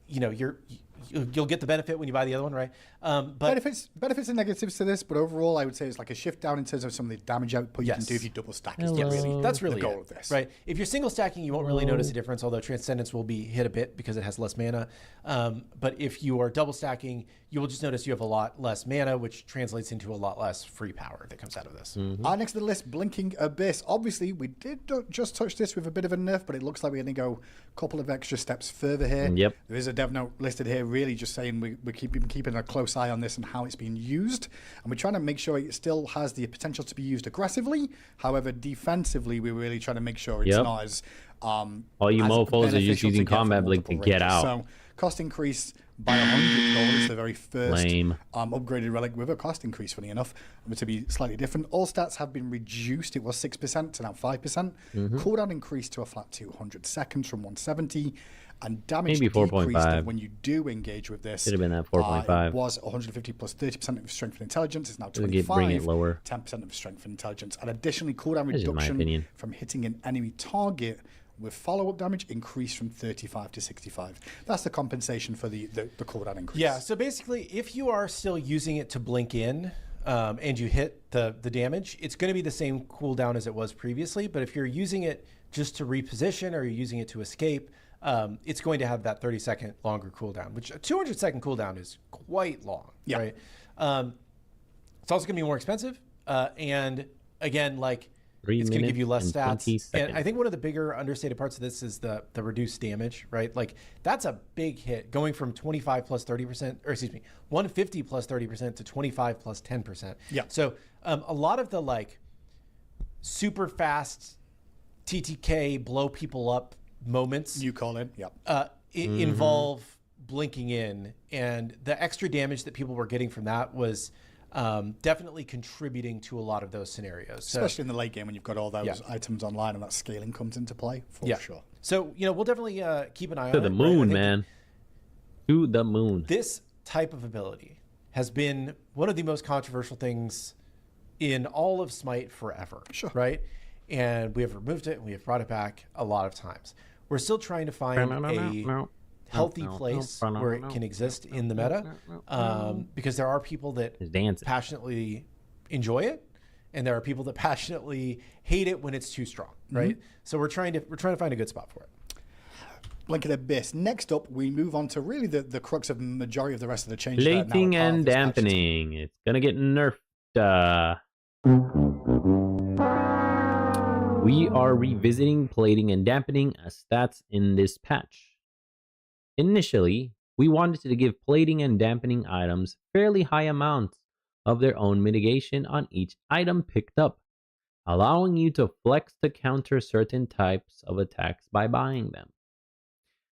you know, you'll get the benefit when you buy the other one, right? But benefits and negatives to this, but overall, I would say it's like a shift down in terms of some of the damage output you can do if you double stack. Is that's really the goal it, of this, right? If you're single stacking, you won't really notice a difference, although Transcendence will be hit a bit because it has less mana. But if you are double stacking, you will just notice you have a lot less mana, which translates into a lot less free power that comes out of this. Next to the list, Blinking Abyss. Obviously, we did just touch this with a bit of a nerf, but it looks like we're going to go a couple of extra steps further here. Yep. There is a dev note listed here, really just saying we're keeping a close eye on this and how it's being used, and we're trying to make sure it still has the potential to be used aggressively. However, defensively, we're really trying to make sure it's not as all you mofos are just using combat blink to get out. So cost increase by 100 gold is the very first upgraded relic with a cost increase, funny enough, but to be slightly different. All stats have been reduced. It was 6% to now 5%. Cooldown increased to a flat 200 seconds from 170. And damage maybe 4.5 when you do engage with this. Should have been at 4.5. It was 150 plus 30% of strength and intelligence. It's now Bring 25. it lower. 10% of strength and intelligence. And additionally, cooldown reduction from hitting an enemy target with follow-up damage increased from 35 to 65. That's the compensation for the cooldown increase. Yeah, so basically, if you are still using it to blink in and you hit the damage, it's going to be the same cooldown as it was previously. But if you're using it just to reposition or you're using it to escape, it's going to have that 30-second longer cooldown, which a 200-second cooldown is quite long, right? It's also going to be more expensive. And again, like, it's going to give you less stats. And I think one of the bigger understated parts of this is the reduced damage, right? Like, that's a big hit, going from 25 plus 30%, or excuse me, 150 plus 30% to 25 plus 10%. Yeah. So a lot of the, like, super fast TTK blow people up moments You call in, involve blinking in, and the extra damage that people were getting from that was definitely contributing to a lot of those scenarios. Especially in the late game when you've got all those items online and that scaling comes into play, for sure. So, you know, we'll definitely keep an eye on it. To the moon, man. To the moon. This type of ability has been one of the most controversial things in all of Smite forever, right? And we have removed it and we have brought it back a lot of times. We're still trying to find a healthy place where it can exist in the meta, because there are people that passionately enjoy it, and there are people that passionately hate it when it's too strong, right? So we're trying to find a good spot for it. Blinking Abyss. Next up, we move on to really the crux of the majority of the rest of the changes. Plating and dampening. It's gonna get nerfed. We are revisiting plating and dampening as stats in this patch. Initially, we wanted to give plating and dampening items fairly high amounts of their own mitigation on each item picked up, allowing you to flex to counter certain types of attacks by buying them.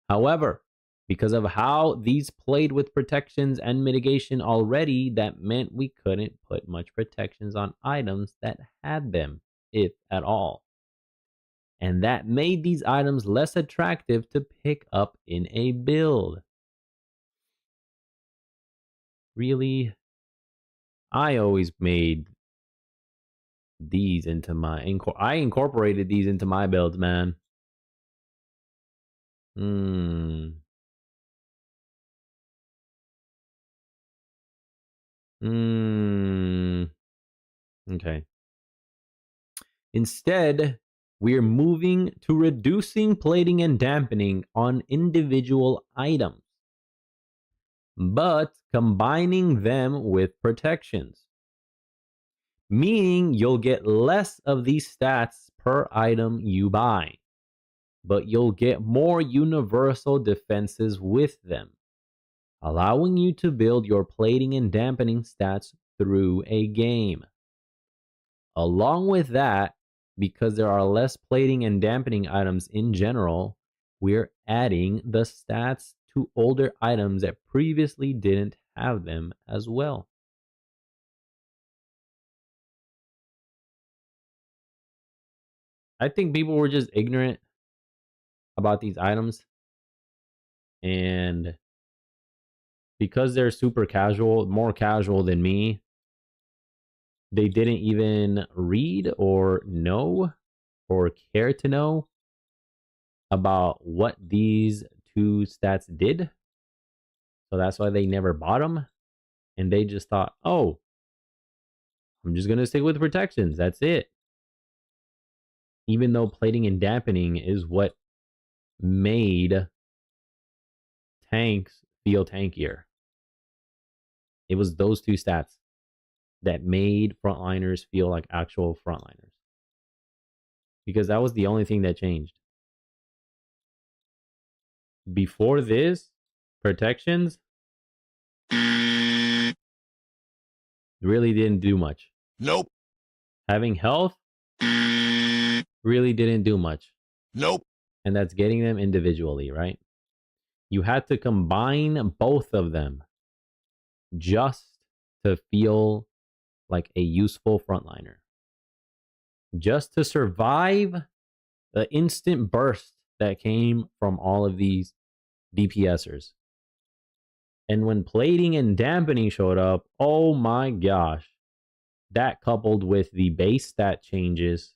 However, because of how these played with protections and mitigation already, that meant we couldn't put much protections on items that had them, if at all. And that made these items less attractive to pick up in a build. Really? I always made these into my... I incorporated these into my builds, man. Okay. Instead, we're moving to reducing plating and dampening on individual items, but combining them with protections. Meaning you'll get less of these stats per item you buy, but you'll get more universal defenses with them, allowing you to build your plating and dampening stats through a game. Along with that, because there are less plating and dampening items in general, we're adding the stats to older items that previously didn't have them as well. I think people were just ignorant about these items, and because they're super casual, more casual than me, they didn't even read or know or care to know about what these two stats did. So that's why they never bought them. And they just thought, oh, I'm just going to stick with protections. That's it. Even though plating and dampening is what made tanks feel tankier. It was those two stats that made frontliners feel like actual frontliners. Because that was the only thing that changed. Before this, protections really didn't do much. Nope. Having health really didn't do much. Nope. And that's getting them individually, right? You had to combine both of them just to feel like a useful frontliner. Just to survive the instant burst that came from all of these DPSers. And when plating and dampening showed up, oh my gosh. That coupled with the base stat changes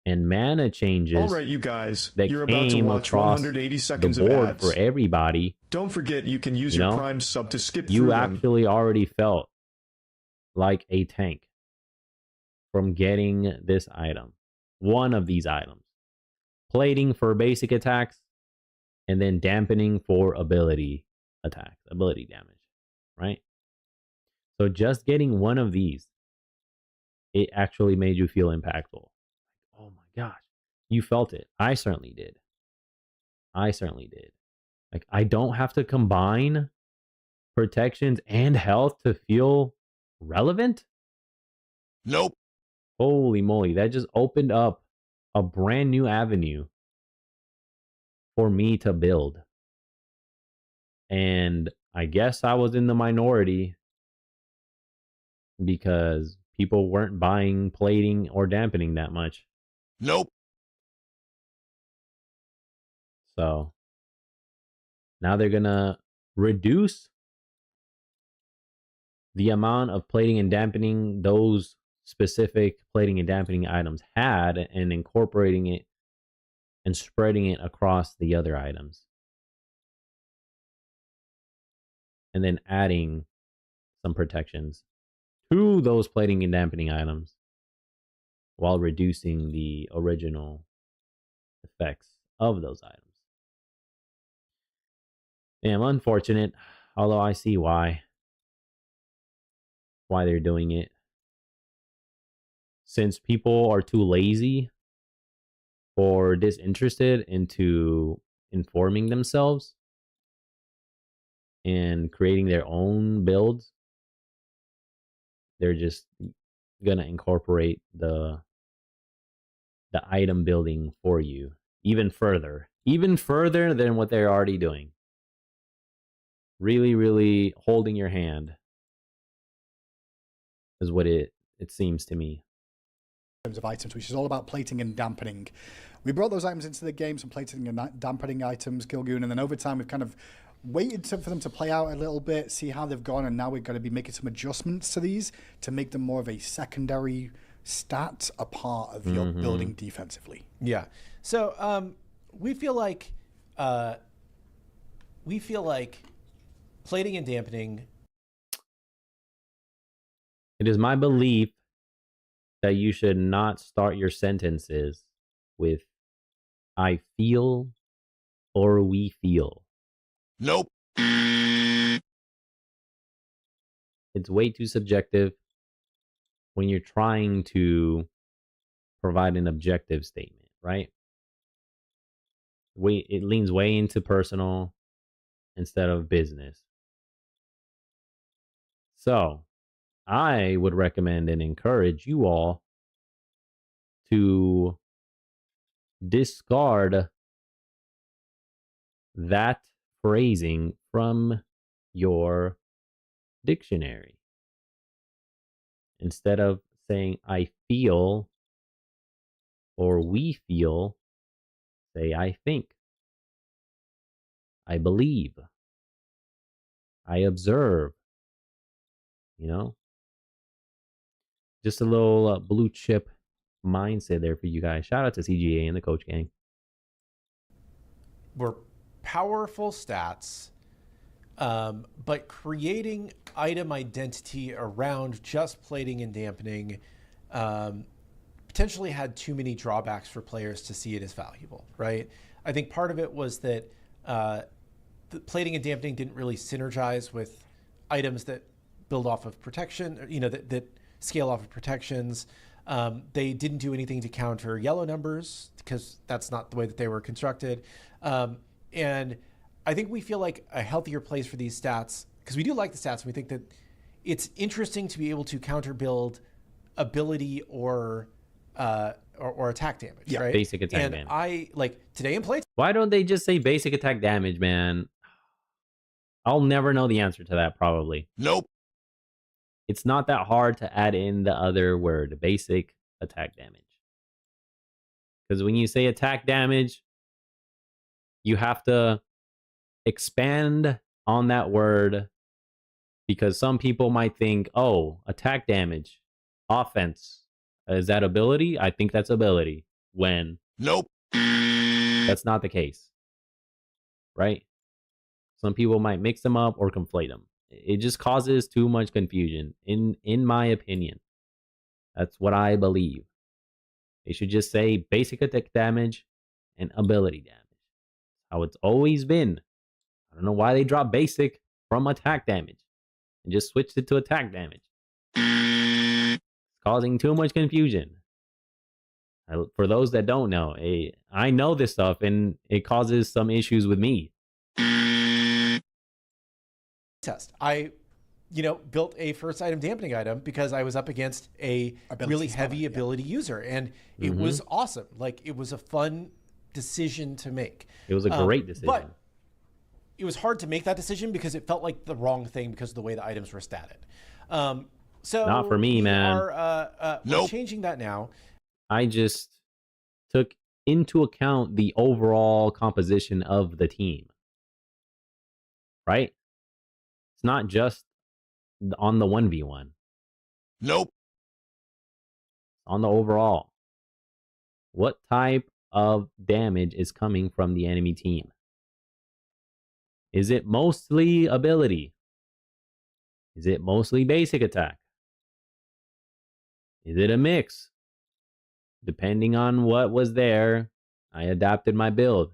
and mana changes. All right, you guys, that you're about to came watch across 180 seconds the of board ads. for everybody. Don't forget you can use your Prime sub to skip You through them. actually already felt like a tank from getting this item. One of these items. Plating for basic attacks, and then dampening for ability attacks, ability damage, right? So just getting one of these, it actually made you feel impactful. Oh my gosh, you felt it. I certainly did. Like, I don't have to combine protections and health to feel relevant? Nope. Holy moly, that just opened up a brand new avenue for me to build. And I guess I was in the minority because people weren't buying plating or dampening that much. Nope. So now they're going to reduce the amount of plating and dampening those specific plating and dampening items had and incorporating it and spreading it across the other items. And then adding some protections to those plating and dampening items while reducing the original effects of those items. Damn, unfortunate, although I see why they're doing it. Since people are too lazy or disinterested into informing themselves and creating their own builds, they're just gonna incorporate the item building for you even further than what they're already doing. Really, really holding your hand is what it seems to me. In terms of items, which is all about plating and dampening. We brought those items into the game, some plating and dampening items, Gilgoon, and then over time we've kind of waited for them to play out a little bit, see how they've gone, and now we're going to be making some adjustments to these to make them more of a secondary stat, a part of your building defensively. Yeah. So we feel like plating and dampening. It is my belief that you should not start your sentences with "I feel" or "we feel." Nope. It's way too subjective when you're trying to provide an objective statement, right? It leans way into personal instead of business. So I would recommend and encourage you all to discard that phrasing from your dictionary. Instead of saying "I feel" or we feel, say I think, I believe, I observe, you know? Just a little blue chip mindset there for you guys. Shout out to CGA and the coach gang. We're powerful stats, but creating item identity around just plating and dampening potentially had too many drawbacks for players to see it as valuable, right? I think part of it was that the plating and dampening didn't really synergize with items that build off of protection, you know, that scale off of protections. They didn't do anything to counter yellow numbers because that's not the way that they were constructed. And I think we feel like a healthier place for these stats, because we do like the stats, and we think that it's interesting to be able to counter build ability or attack damage, right? Basic attack and damage. I like today in play. Why don't they just say basic attack damage, man? I'll never know the answer to that, probably. Nope. It's not that hard to add in the other word, basic attack damage. Because when you say attack damage, you have to expand on that word, because some people might think, oh, attack damage, offense. Is that ability? I think that's ability. When Nope. that's not the case. Right? Some people might mix them up or conflate them. It just causes too much confusion, in my opinion. That's what I believe. They should just say basic attack damage and ability damage. How it's always been. I don't know why they dropped basic from attack damage and just switched it to attack damage. It's causing too much confusion. For those that don't know, I know this stuff, and it causes some issues with me. Test. I, built a first item dampening item because I was up against a really heavy ability user, and it was awesome. Like, it was a fun decision to make. It was a great decision. But it was hard to make that decision because it felt like the wrong thing because of the way the items were statted. So not for me, man. We're changing that now. I just took into account the overall composition of the team. Right? It's not just on the 1v1. Nope. On the overall. What type of damage is coming from the enemy team? Is it mostly ability? Is it mostly basic attack? Is it a mix? Depending on what was there, I adapted my build.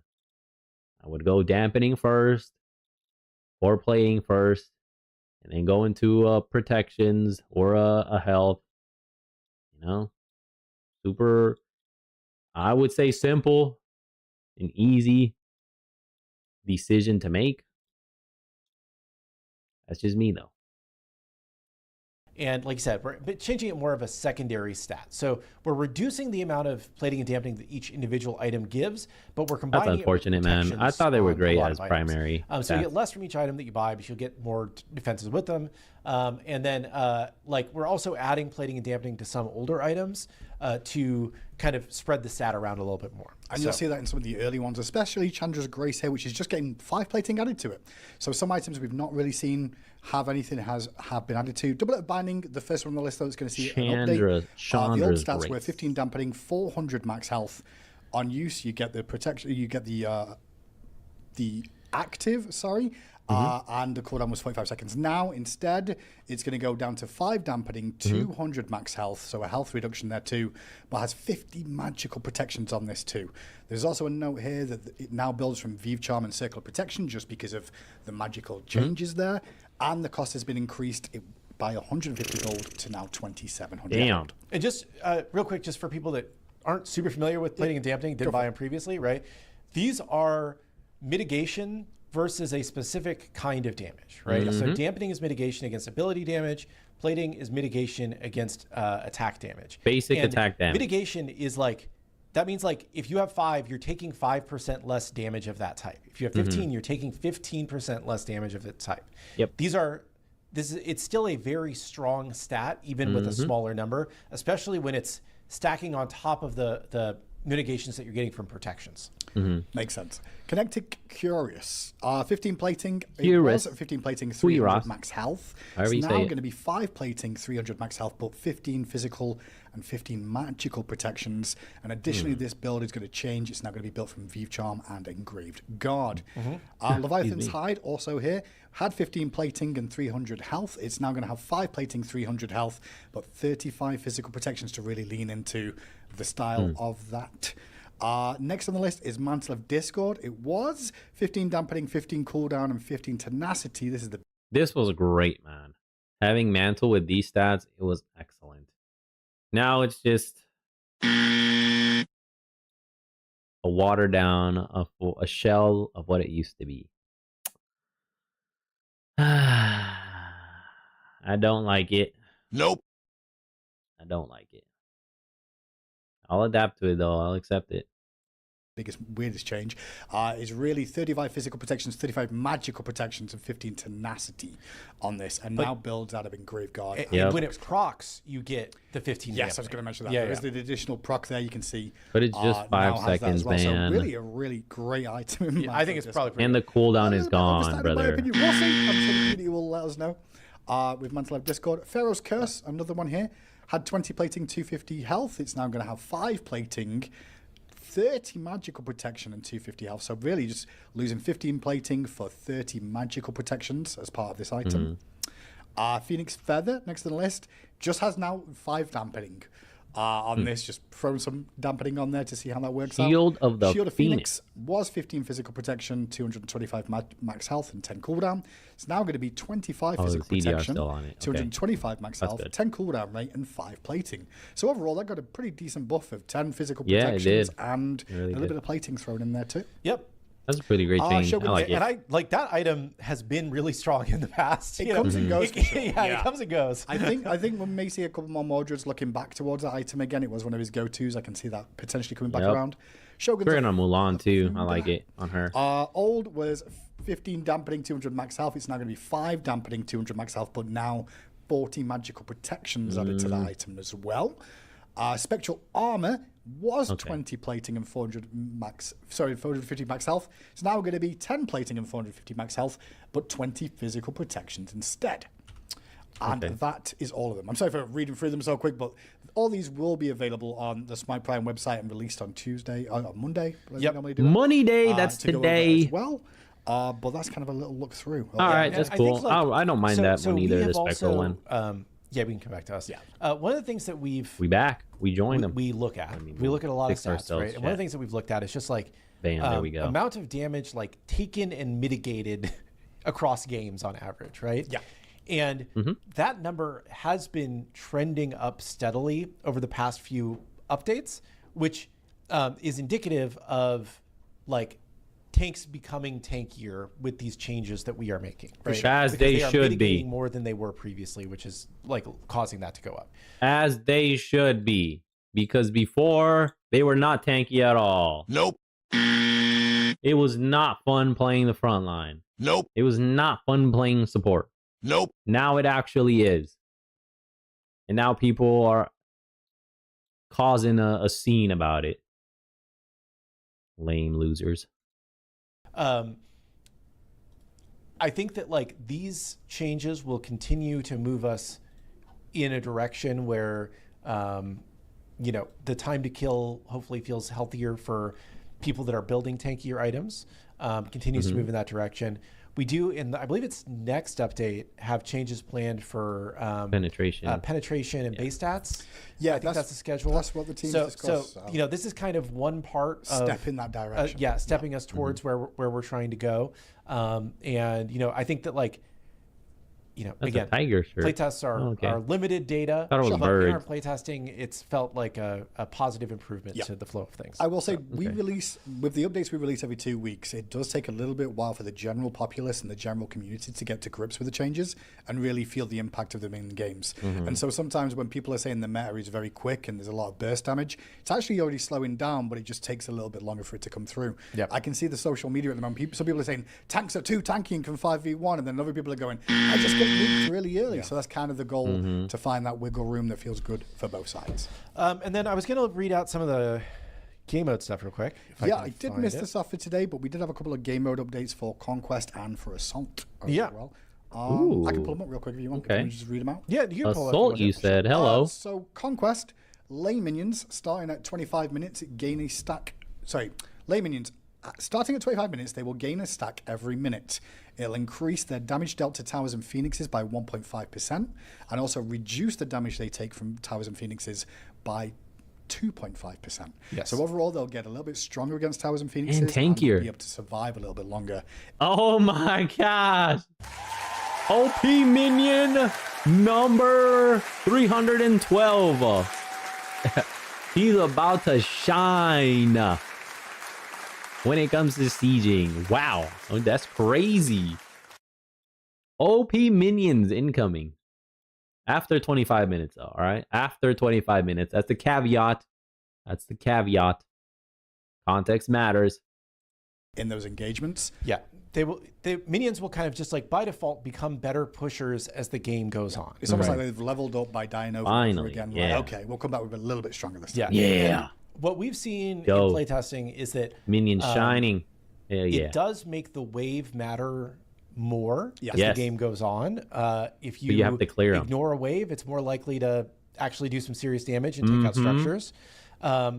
I would go dampening first, or playing first, and then go into protections or a health. Super, I would say simple and easy decision to make. That's just me, though. And like I said, we're changing it more of a secondary stat. So we're reducing the amount of plating and dampening that each individual item gives, but we're combining That's unfortunate, man. I thought they were great as primary. So you get less from each item that you buy, but you'll get more defenses with them. And then we're also adding plating and dampening to some older items to kind of spread the stat around a little bit more. And you'll see that in some of the early ones, especially Chandra's Grace here, which is just getting 5 plating added to it. So some items we've not really seen have anything have been added to. Double Up Binding, the first one on the list, though, is going to see an update. The old stats were 15 dampening, 400 max health. On use, you get the protection, you get the active, and the cooldown was 45 seconds. Now, instead, it's going to go down to 5 dampening, 200 max health, so a health reduction there too, but has 50 magical protections on this too. There's also a note here that it now builds from Vive Charm and Circle of Protection just because of the magical changes there, and the cost has been increased by 150 gold to now 2,700. Damn. And just real quick, just for people that aren't super familiar with plating and dampening, didn't buy them previously, right? These are mitigation versus a specific kind of damage, right? So dampening is mitigation against ability damage. Plating is mitigation against attack damage. Basic attack damage. Mitigation is that means if you have 5, you're taking 5% less damage of that type. If you have 15, you're taking 15% less damage of that type. Yep. It's still a very strong stat, even with a smaller number, especially when it's stacking on top of the mitigations that you're getting from protections. Makes sense. Kinetic Curious. 15 plating. It Curious. was at 15 plating, 300 Curious. max health. However It's you now say it. going to be 5 plating, 300 max health, but 15 physical and 15 magical protections. And additionally, this build is going to change. It's now going to be built from Vive Charm and Engraved Guard. Leviathan's Hide, also here, had 15 plating and 300 health. It's now going to have 5 plating, 300 health, but 35 physical protections to really lean into the style of that. Next on the list is Mantle of Discord. It was 15 dampening, 15 cooldown, and 15 tenacity. This was great, man. Having Mantle with these stats, it was excellent. Now it's just a watered down, a shell of what it used to be. I don't like it. Nope. I don't like it. I'll adapt to it, though. I'll accept it. Biggest weirdest change is really 35 physical protections, 35 magical protections, and 15 tenacity on this, and now builds out of Engraved Guard. And when it procs, you get the 15. Yes, I was going to mention that. Yeah, There is the additional proc there. You can see, But it's just 5 now has that seconds, as well. man. So really, a really great item. Yeah, I think it's probably pretty And the cooldown is gone, In my brother. opinion, we'll see. I'm sure the community will let us know. With Mantle of Discord, Pharaoh's Curse, another one here, had 20 plating, 250 health. It's now going to have 5 plating, 30 magical protection, and 250 health. So really just losing 15 plating for 30 magical protections as part of this item. Phoenix Feather, next on the list, just has now 5 dampening on this. Just throw some dampening on there to see how that works out. Shield of the Shield of Phoenix. was 15 physical protection, 225 max health, and 10 cooldown. It's now going to be 25 physical the CDR protection, still on it. Okay. 225 max health, good. 10 cooldown rate, and 5 plating. So overall, that got a pretty decent buff of 10 physical Yeah, it protections did. and It really a little did. bit of plating thrown in there too. Yep. That's a pretty great change. I like it. And I like that item has been really strong in the past. It you know? comes and goes. For sure. It comes and goes. I think we may see a couple more Mordreds looking back towards that item again. It was one of his go-tos. I can see that potentially coming back Yep. around. Shogun's We're on Mulan, too. I like it on her. Old was 15 dampening, 200 max health. It's now going to be 5 dampening, 200 max health, but now 40 magical protections added to that item as well. Spectral Armor was 20 plating and 450 max health. It's now going to be 10 plating and 450 max health, but 20 physical protections instead. And that is all of them. I'm sorry for reading through them so quick, but all these will be available on the Smite Prime website and released on Monday. Yep. Money Day, that's to go over today. as well. But that's kind of a little look through. All right, that's I cool. think, like, I don't mind that one we either, have the Spectral one. Yeah, we can come back to us. Yeah. One of the things that We back. We joined them. we look at. We look at a lot of fix stats, ourselves, right? And one of chat. the things that we've looked at is just like Bam, there we go. amount of damage like taken and mitigated across games on average, right? Yeah. And that number has been trending up steadily over the past few updates, which is indicative of like tanks becoming tankier with these changes that we are making, right? As Because they are should mitigating be. more than they were previously, which is like causing that to go up. As they should be. Because before, they were not tanky at all. Nope. It was not fun playing the front line. Nope. It was not fun playing support. Nope. Now it actually is. And now people are causing a scene about it. Lame losers. I think that like these changes will continue to move us in a direction where, you know, the time to kill hopefully feels healthier for people that are building tankier items, continues to move in that direction. We do, I believe it's next update, have changes planned for Penetration. penetration and base stats. Yeah, I think that's the schedule. That's what the team discussed. So, you know, this is kind of one part of Step in that direction. stepping us towards where we're trying to go. And you know, I think that like, you know, That's again, a tiger shirt. playtests are limited data. Thought it was But in our birds. playtesting, it's felt like a positive improvement to the flow of things. I will say we release, with the updates we release every 2 weeks, it does take a little bit while for the general populace and the general community to get to grips with the changes and really feel the impact of them in games. And so sometimes when people are saying the meta is very quick and there's a lot of burst damage, it's actually already slowing down, but it just takes a little bit longer for it to come through. Yep. I can see the social media at the moment. Some people are saying tanks are too tanky and can 5v1, and then other people are going, I just get nuked really early. So that's kind of the goal, to find that wiggle room that feels good for both sides. And then I was going to read out some of the game mode stuff real quick. I did miss this off for today, but we did have a couple of game mode updates for Conquest and for Assault as well. I can pull them up real quick if you want. Okay. Can we just read them out? Yeah, you can pull Assault, you said. Hello. So Conquest, lane minions starting at 25 minutes gain a stack. Sorry, lane minions starting at 25 minutes, they will gain a stack every minute. It'll increase their damage dealt to towers and phoenixes by 1.5% and also reduce the damage they take from towers and phoenixes by 2.5%. Yes. So overall, they'll get a little bit stronger against towers and phoenixes and tankier. be able to survive a little bit longer. Oh my gosh. OP minion number 312. He's about to shine when it comes to sieging. Wow. Oh, that's crazy. OP minions incoming. After 25 minutes, all right? After 25 minutes. That's the caveat. That's the caveat. Context matters. In those engagements. Yeah. The minions will kind of just like by default become better pushers as the game goes on. It's almost like they've leveled up by dying over and over again. Yeah. Like, okay, we'll come back with a little bit stronger this time. Yeah. And what we've seen in Go. playtesting is that Minions shining. Hell yeah. it does make the wave matter more as Yes. the game goes on. If But you have to clear 'em. ignore a wave, it's more likely to actually do some serious damage and take out structures.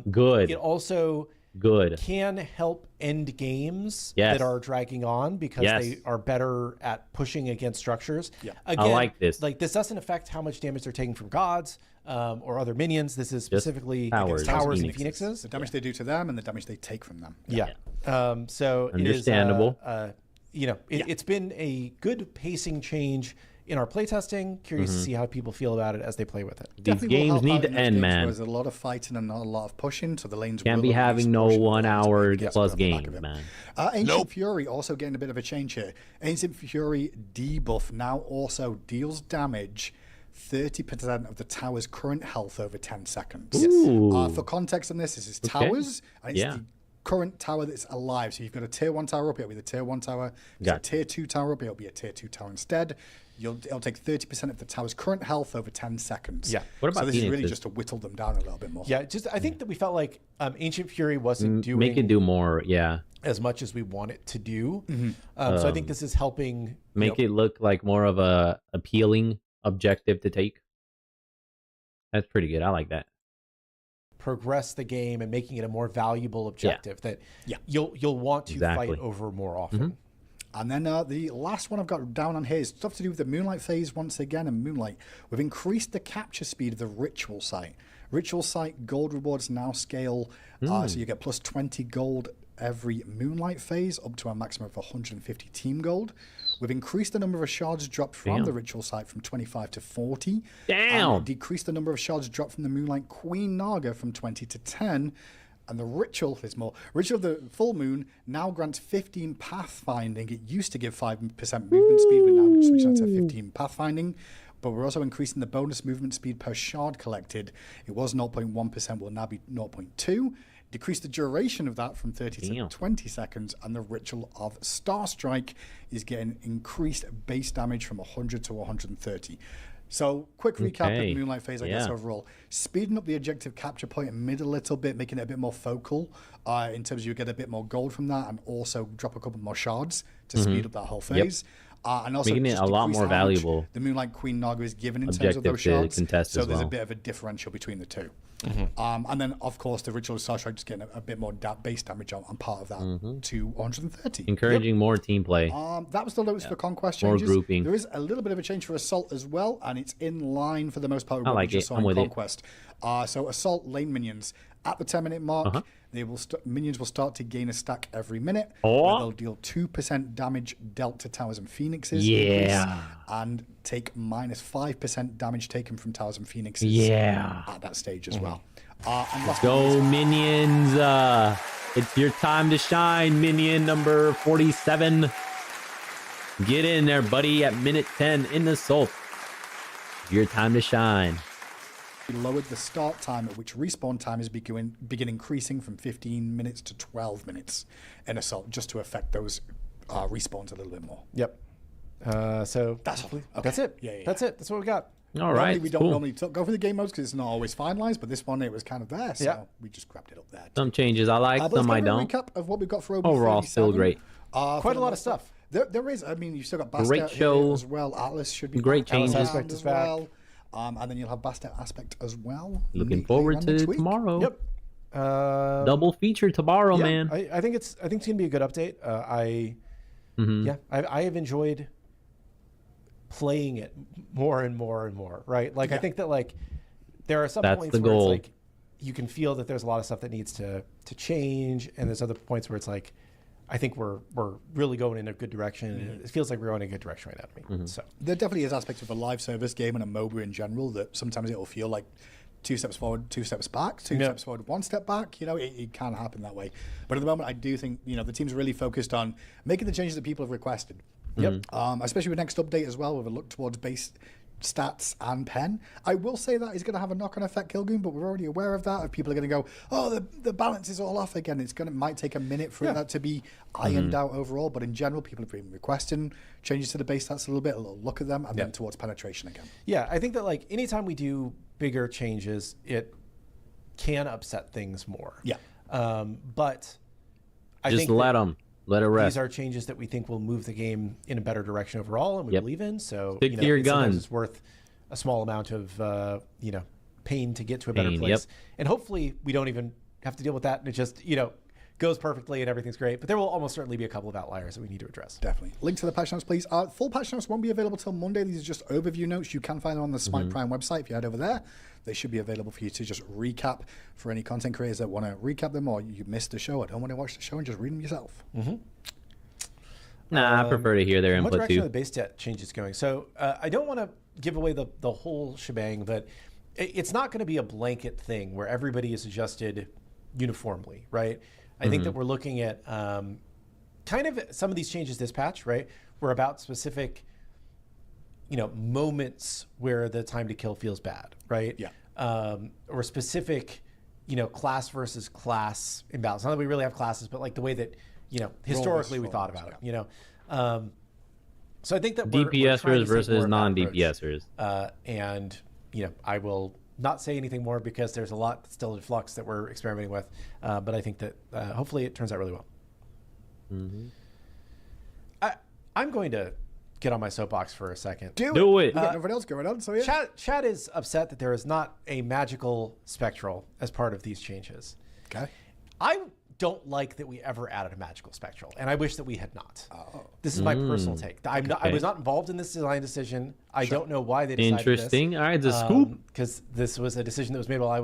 Good. It also Good. can help end games Yes. that are dragging on because they are better at pushing against structures. Yeah. Again, I like this. Like this doesn't affect how much damage they're taking from gods or other minions. This is specifically towers, against towers and phoenixes. phoenixes. The damage they do to them and the damage they take from them. Yeah. So Understandable. It's been a good pacing change in our playtesting. Curious to see how people feel about it as they play with it. These Definitely will games help need out to in those end, games man. where there's a lot of fighting and not a lot of pushing, so the lanes Can't will be at least having no push 1 to hour make it plus off the back of games, it. man. Ancient Fury also getting a bit of a change here. Ancient Fury debuff now also deals damage 30% of the tower's current health over 10 seconds. Ooh. For context on this is towers, and it's Yeah. the current tower that's alive. So you've got a tier 1 tower up, it'll be the tier 1 tower. If it's a tier 2 tower up, it'll be a tier 2 tower instead. It'll take 30% of the tower's current health over 10 seconds. Yeah. What about so this is really Phoenixes? just to whittle them down a little bit more. Yeah, I think that we felt like Ancient Fury wasn't doing Make it do more, yeah. as much as we want it to do. So I think this is helping Make it look like more of a appealing objective to take. That's pretty good. I like that. progress the game and making it a more valuable objective that you'll want to fight over more often. And then the last one I've got down on here is stuff to do with the Moonlight phase once again. And Moonlight, we've increased the capture speed of the Ritual Site. Ritual Site gold rewards now scale, so you get plus 20 gold every Moonlight phase, up to a maximum of 150 team gold. We've increased the number of shards dropped from the Ritual Site from 25 to 40. Damn! Decreased the number of shards dropped from the Moonlight Queen Naga from 20 to 10. And the Ritual is more. Ritual of the Full Moon now grants 15 pathfinding. It used to give 5% movement speed. We're now switching that to 15 pathfinding. But we're also increasing the bonus movement speed per shard collected. It was 0.1%, will now be 0.2. Decrease the duration of that from 30 to 20 seconds. And the Ritual of Starstrike is getting increased base damage from 100 to 130. So, quick recap of the Moonlight phase, I guess, overall. Speeding up the objective capture point mid a little bit, making it a bit more focal in terms of you get a bit more gold from that, and also drop a couple more shards to speed up that whole phase. And also making it a lot more valuable. The Moonlight Queen Naga is given in terms of those shards. So there's well. a bit of a differential between the two. And then, of course, the Ritual of Starstrike just getting a bit more base damage on part of that to 130. Encouraging more team play. That was the lowest for Conquest More changes. grouping. There is a little bit of a change for Assault as well, and it's in line for the most part with what like we just it. saw I'm in with it. Conquest. So Assault lane minions at the 10-minute mark. They will minions will start to gain a stack every minute. Where they'll deal 2% damage dealt to towers and phoenixes. And take minus 5% damage taken from towers and phoenixes. At that stage as well. And last Go minions! It's your time to shine, minion number 47. Get in there, buddy, at minute 10 in Assault. Your time to shine. we lowered the start time at which respawn time is begin increasing from 15 minutes to 12 minutes in Assault, just to affect those respawns a little bit more. So That's all. Okay. that's it. Yeah. That's it. That's what we got. All right, we don't cool. normally go for the game modes because it's not always finalized, but this one it was kind of there, so we just grabbed it up there. Some changes I like, some I don't. Recap of what we've got for OB37. Overall, still great. Quite a lot of stuff. There is. I mean, you've still got Bastet Great show. as well. Atlas should be Great back. changes. Atlas Aspect as is back. well. And then you'll have Bastet Aspect as well. Looking Neatly forward on to next week. tomorrow. Yep. Double feature tomorrow, man. I think it's gonna be a good update. I have enjoyed playing it more and more and more. Right, like I think that like there are some That's points the where goal. it's like you can feel that there's a lot of stuff that needs to change, and there's other points where it's like I think we're really going in a good direction. And it feels like we're going in a good direction right now to me. So There definitely is aspects of a live service game and a MOBA in general that sometimes it will feel like 2 steps forward, 2 steps back, 2 steps forward, 1 step back. You know, it can happen that way. But at the moment, I do think, you know, the team's really focused on making the changes that people have requested. Yep. Especially with next update as well, with a look towards base stats and pen. I will say that is going to have a knock-on effect, Kilgoon, but we're already aware of that. If people are going to go, oh, the balance is all off again, might take a minute for that to be ironed out overall. But in general, people have been requesting changes to the base stats a little look at them, and then towards penetration again. Yeah, I think that like anytime we do bigger changes, it can upset things more. Yeah. But I Just think let that them. Let it rest. these are changes that we think will move the game in a better direction overall, and we believe in. So Stick to your sometimes guns. It's worth a small amount of pain to get to a better Pain, place. And hopefully we don't even have to deal with that, and it just goes perfectly and everything's great. But there will almost certainly be a couple of outliers that we need to address. Definitely. Link to the patch notes, please. Full patch notes won't be available till Monday. These are just overview notes. You can find them on the Smite Prime website. If you head over there, they should be available for you to just recap for any content creators that want to recap them, or you missed the show or don't want to watch the show and just read them yourself. Nah, I prefer to hear their What input direction too. are the base stat changes going? So I don't want to give away the whole shebang, but it's not going to be a blanket thing where everybody is adjusted uniformly, right? I think that we're looking at kind of some of these changes this patch, right? We're about specific, moments where the time to kill feels bad, right? Yeah. Or specific, class versus class imbalance. Not that we really have classes, but like the way that, historically we thought about it, So I think that we're trying to DPSers see more versus of that approach. non-DPSers. And I will not say anything more because there's a lot still in flux that we're experimenting with. But I think that hopefully it turns out really well. I'm going to get on my soapbox for a second. Do it. We got nothing else going on, so yeah. Chad is upset that there is not a magical spectral as part of these changes. Okay. I don't like that we ever added a magical spectral, and I wish that we had not. This is my personal take. I was not involved in this design decision. I don't know why they decided Interesting. this. All right, it's a scoop. Because this was a decision that was made while I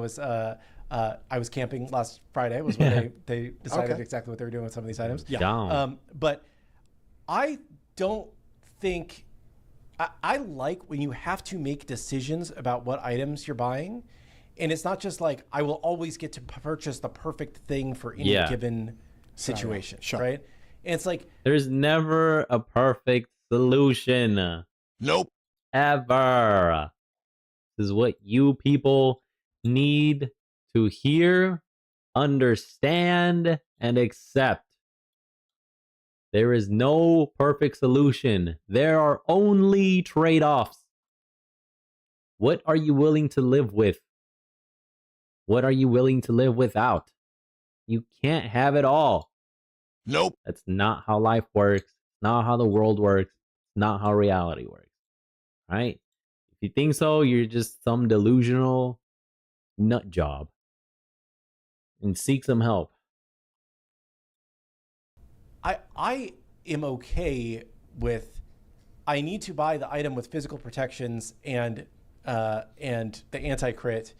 was camping last Friday. Was when they decided exactly what they were doing with some of these items. Down. But I don't think I like when you have to make decisions about what items you're buying. And it's not just like, I will always get to purchase the perfect thing for any given situation, right? And it's like... There's never a perfect solution. Nope. Ever. This is what you people need to hear, understand, and accept. There is no perfect solution. There are only trade-offs. What are you willing to live with? What are you willing to live without? You can't have it all. Nope. That's not how life works. Not how the world works. Not how reality works. Right? If you think so, you're just some delusional nut job. And seek some help. I am okay with, I need to buy the item with physical protections and the anti-crit,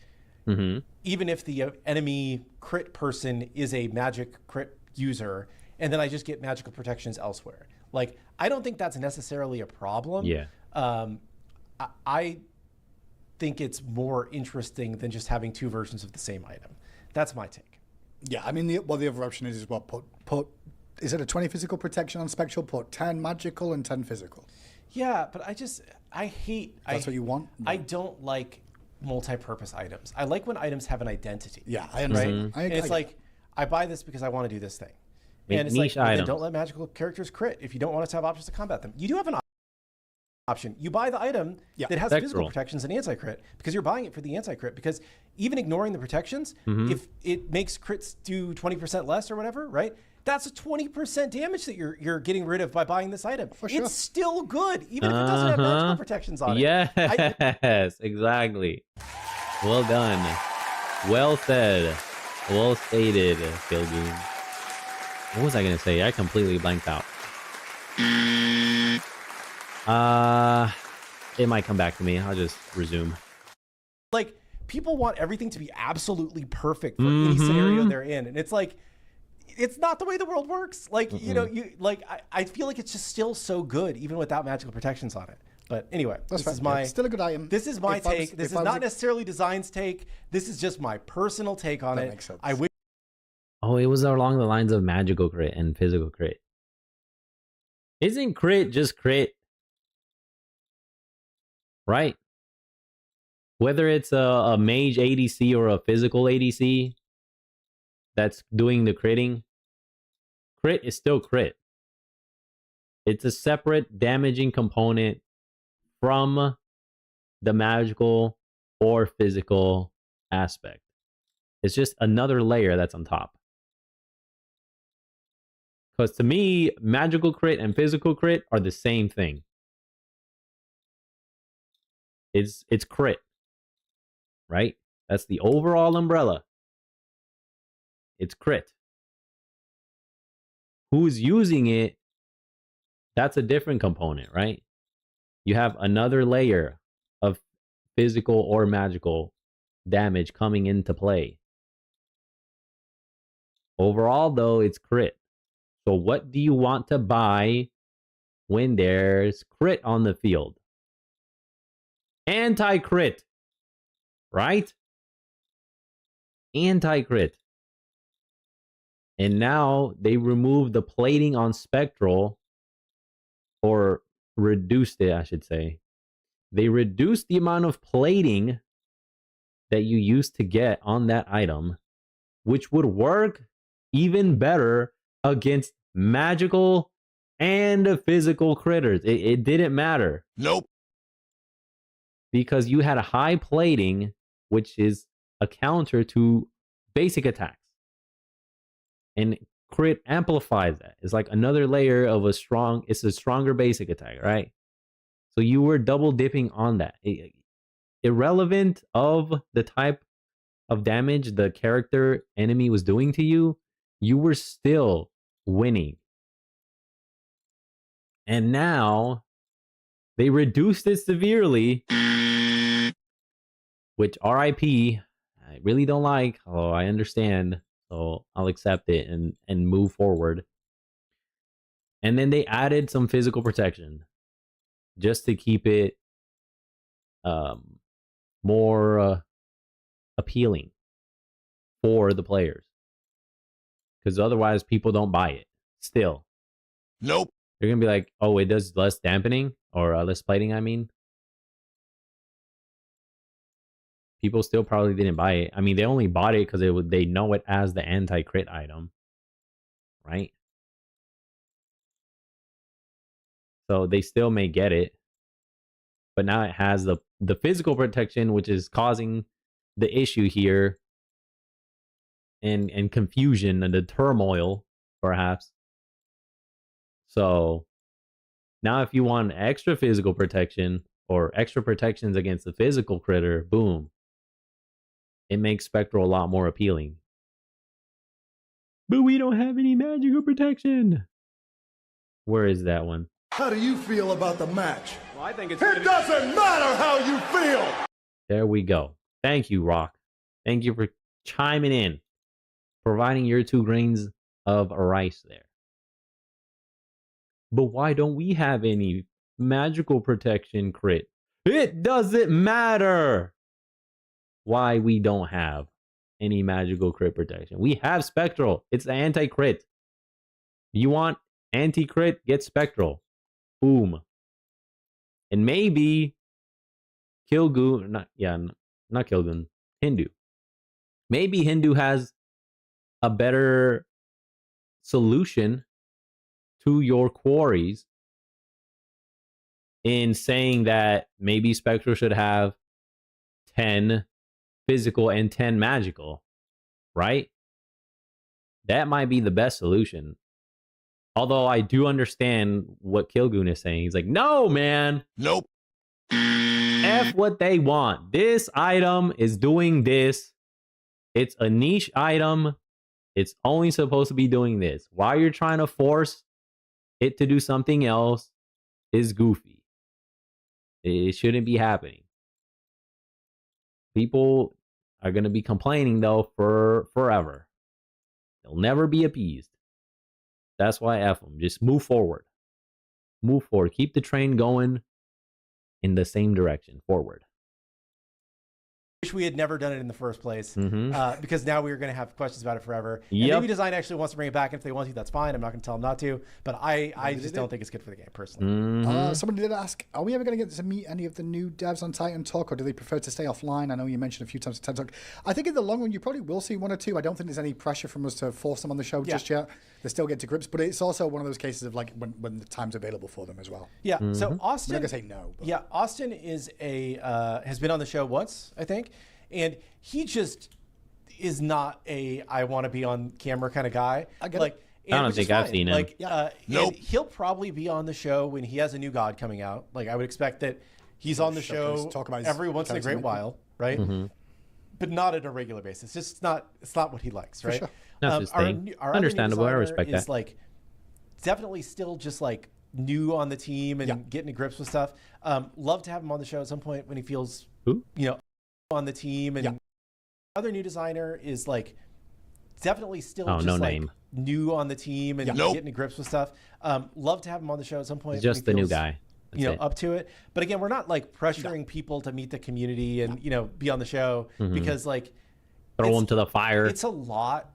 even if the enemy crit person is a magic crit user, and then I just get magical protections elsewhere. Like, I don't think that's necessarily a problem. Yeah. I think it's more interesting than just having two versions of the same item. That's my take. Yeah, I mean, the other option is what, put is it a 20 physical protection on Spectral, put 10 magical and 10 physical? Yeah, but I hate... That's what you want? I don't like multi-purpose items. I like when items have an identity. Yeah, I understand. Right? And it's like, I buy this because I want to do this thing. Make and it's niche like, then items. don't let magical characters crit if you don't want us to have options to combat them. You do have an option. You buy the item that has physical protections and anti-crit because you're buying it for the anti-crit. Because even ignoring the protections, if it makes crits do 20% less or whatever, right? That's a 20% damage that you're getting rid of by buying this item. For sure. It's still good, even if it doesn't have magical protections on it. Yes, exactly. Well done. Well said. Well stated, Kilgoon. What was I gonna say? I completely blanked out. It might come back to me. I'll just resume. Like, people want everything to be absolutely perfect for any scenario they're in, and it's like, it's not the way the world works. Like, you know, I feel like it's just still so good, even without magical protections on it. But anyway, this is my still a good item. This is my take. This is not necessarily Design's take. This is just my personal take on it. Makes sense. I wish. Oh, it was along the lines of magical crit and physical crit. Isn't crit just crit? Right? Whether it's a mage ADC or a physical ADC that's doing the critting, crit is still crit. It's a separate damaging component from the magical or physical aspect. It's just another layer that's on top. Because to me, magical crit and physical crit are the same thing. It's crit, right? That's the overall umbrella. It's crit. Who's using it? That's a different component, right? You have another layer of physical or magical damage coming into play. Overall, though, it's crit. So what do you want to buy when there's crit on the field? Anti-crit, right? Anti-crit. And now they removed the plating on Spectral, or reduced it, I should say. They reduced the amount of plating that you used to get on that item, which would work even better against magical and physical critters. It didn't matter. Nope. Because you had a high plating, which is a counter to basic attacks. And crit amplifies that. It's like another layer of it's a stronger basic attack, right? So you were double dipping on that. Irrelevant of the type of damage the character enemy was doing to you, you were still winning. And now they reduced it severely, which RIP, I really don't like. Oh, I understand. So I'll accept it and move forward. And then they added some physical protection just to keep it more appealing for the players. Because otherwise people don't buy it. Still. Nope. They're going to be like, oh, it does less dampening or less plating, I mean. People still probably didn't buy it. I mean, they only bought it because they know it as the anti-crit item. Right? So they still may get it. But now it has the physical protection, which is causing the issue here. And confusion and the turmoil, perhaps. So now if you want extra physical protection or extra protections against the physical critter, boom. It makes Spectral a lot more appealing. But we don't have any magical protection. Where is that one? How do you feel about the match? Well, I think it doesn't matter how you feel! There we go. Thank you, Rock. Thank you for chiming in. Providing your 2 grains of rice there. But why don't we have any magical protection crit? It doesn't matter why we don't have any magical crit protection. We have Spectral. It's the anti-crit. You want anti-crit? Get Spectral. Boom. And maybe Kilgoon, not Kilgoon, Hindu. Maybe Hindu has a better solution to your quarries in saying that maybe Spectral should have 10 physical and 10 magical, right? That might be the best solution. Although I do understand what Kilgoon is saying. He's like, no, man. Nope. F what they want. This item is doing this. It's a niche item. It's only supposed to be doing this. Why you're trying to force it to do something else is goofy. It shouldn't be happening. People are going to be complaining, though, for forever. They'll never be appeased. That's why F them. Just move forward. Move forward. Keep the train going in the same direction, forward. Wish we had never done it in the first place, Mm-hmm. because now we are going to have questions about it forever. And Yep. maybe design actually wants to bring it back. And if they want to, that's fine. I'm not going to tell them not to. But I just don't think it's good for the game, personally. Mm-hmm. Somebody did ask, are we ever going to get to meet any of the new devs on Titan Talk, or do they prefer to stay offline? I know you mentioned a few times in Titan Talk. I think in the long run, you probably will see one or two. I don't think there's any pressure from us to force them on the show just yet. They still get to grips, but it's also one of those cases of like when the time's available for them as well. Yeah. So Austin, I'm not going to say no. But. Yeah, Austin is has been on the show once, I think, and he just is not a I want to be on camera kind of guy. I get like, it. I don't think I've seen him. Like, Nope. and he'll probably be on the show when he has a new god coming out. Like, I would expect that he's on the show talk about his every once in a great charisma. while, right? But not at a regular basis. It's not what he likes, right? sure. That's his thing. Understandable. I respect is that. like definitely still just like new on the team and getting to grips with stuff. Love to have him on the show at some point when he feels Who? on the team. And other new designer is like definitely still just no like name. new on the team and Nope. getting to grips with stuff. Love to have him on the show at some point. He's when just he the new feels, guy. That's it. up to it. But again, we're not like pressuring people to meet the community and be on the show because like Throw him to the fire. it's a lot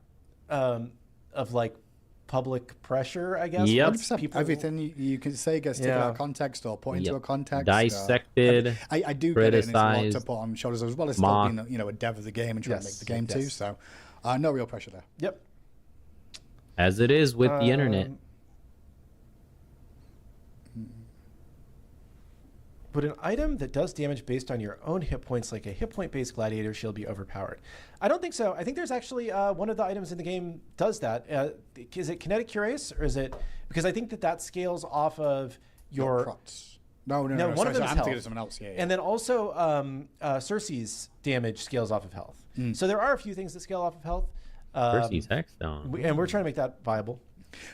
of like public pressure, I guess. Yep. once people- Everything you can say gets taken out of context or put into a context. Dissected. I do get it, and it's a lot to criticized, put on shoulders as well as mocked. still being a dev of the game and trying to make Yes, the game too. yes. So no real pressure there. Yep. As it is with the internet. Would an item that does damage based on your own hit points, like a hit point based gladiator shield, be overpowered? I don't think so. I think there's actually one of the items in the game does that. Is it kinetic cuirass, or is it because I think that scales off of your Prots. No, one sorry, of sorry, them I'm is thinking health. of someone else. Yeah, And then also Cersei's damage scales off of health. So there are a few things that scale off of health. Cersei's Hexstone. And we're trying to make that viable.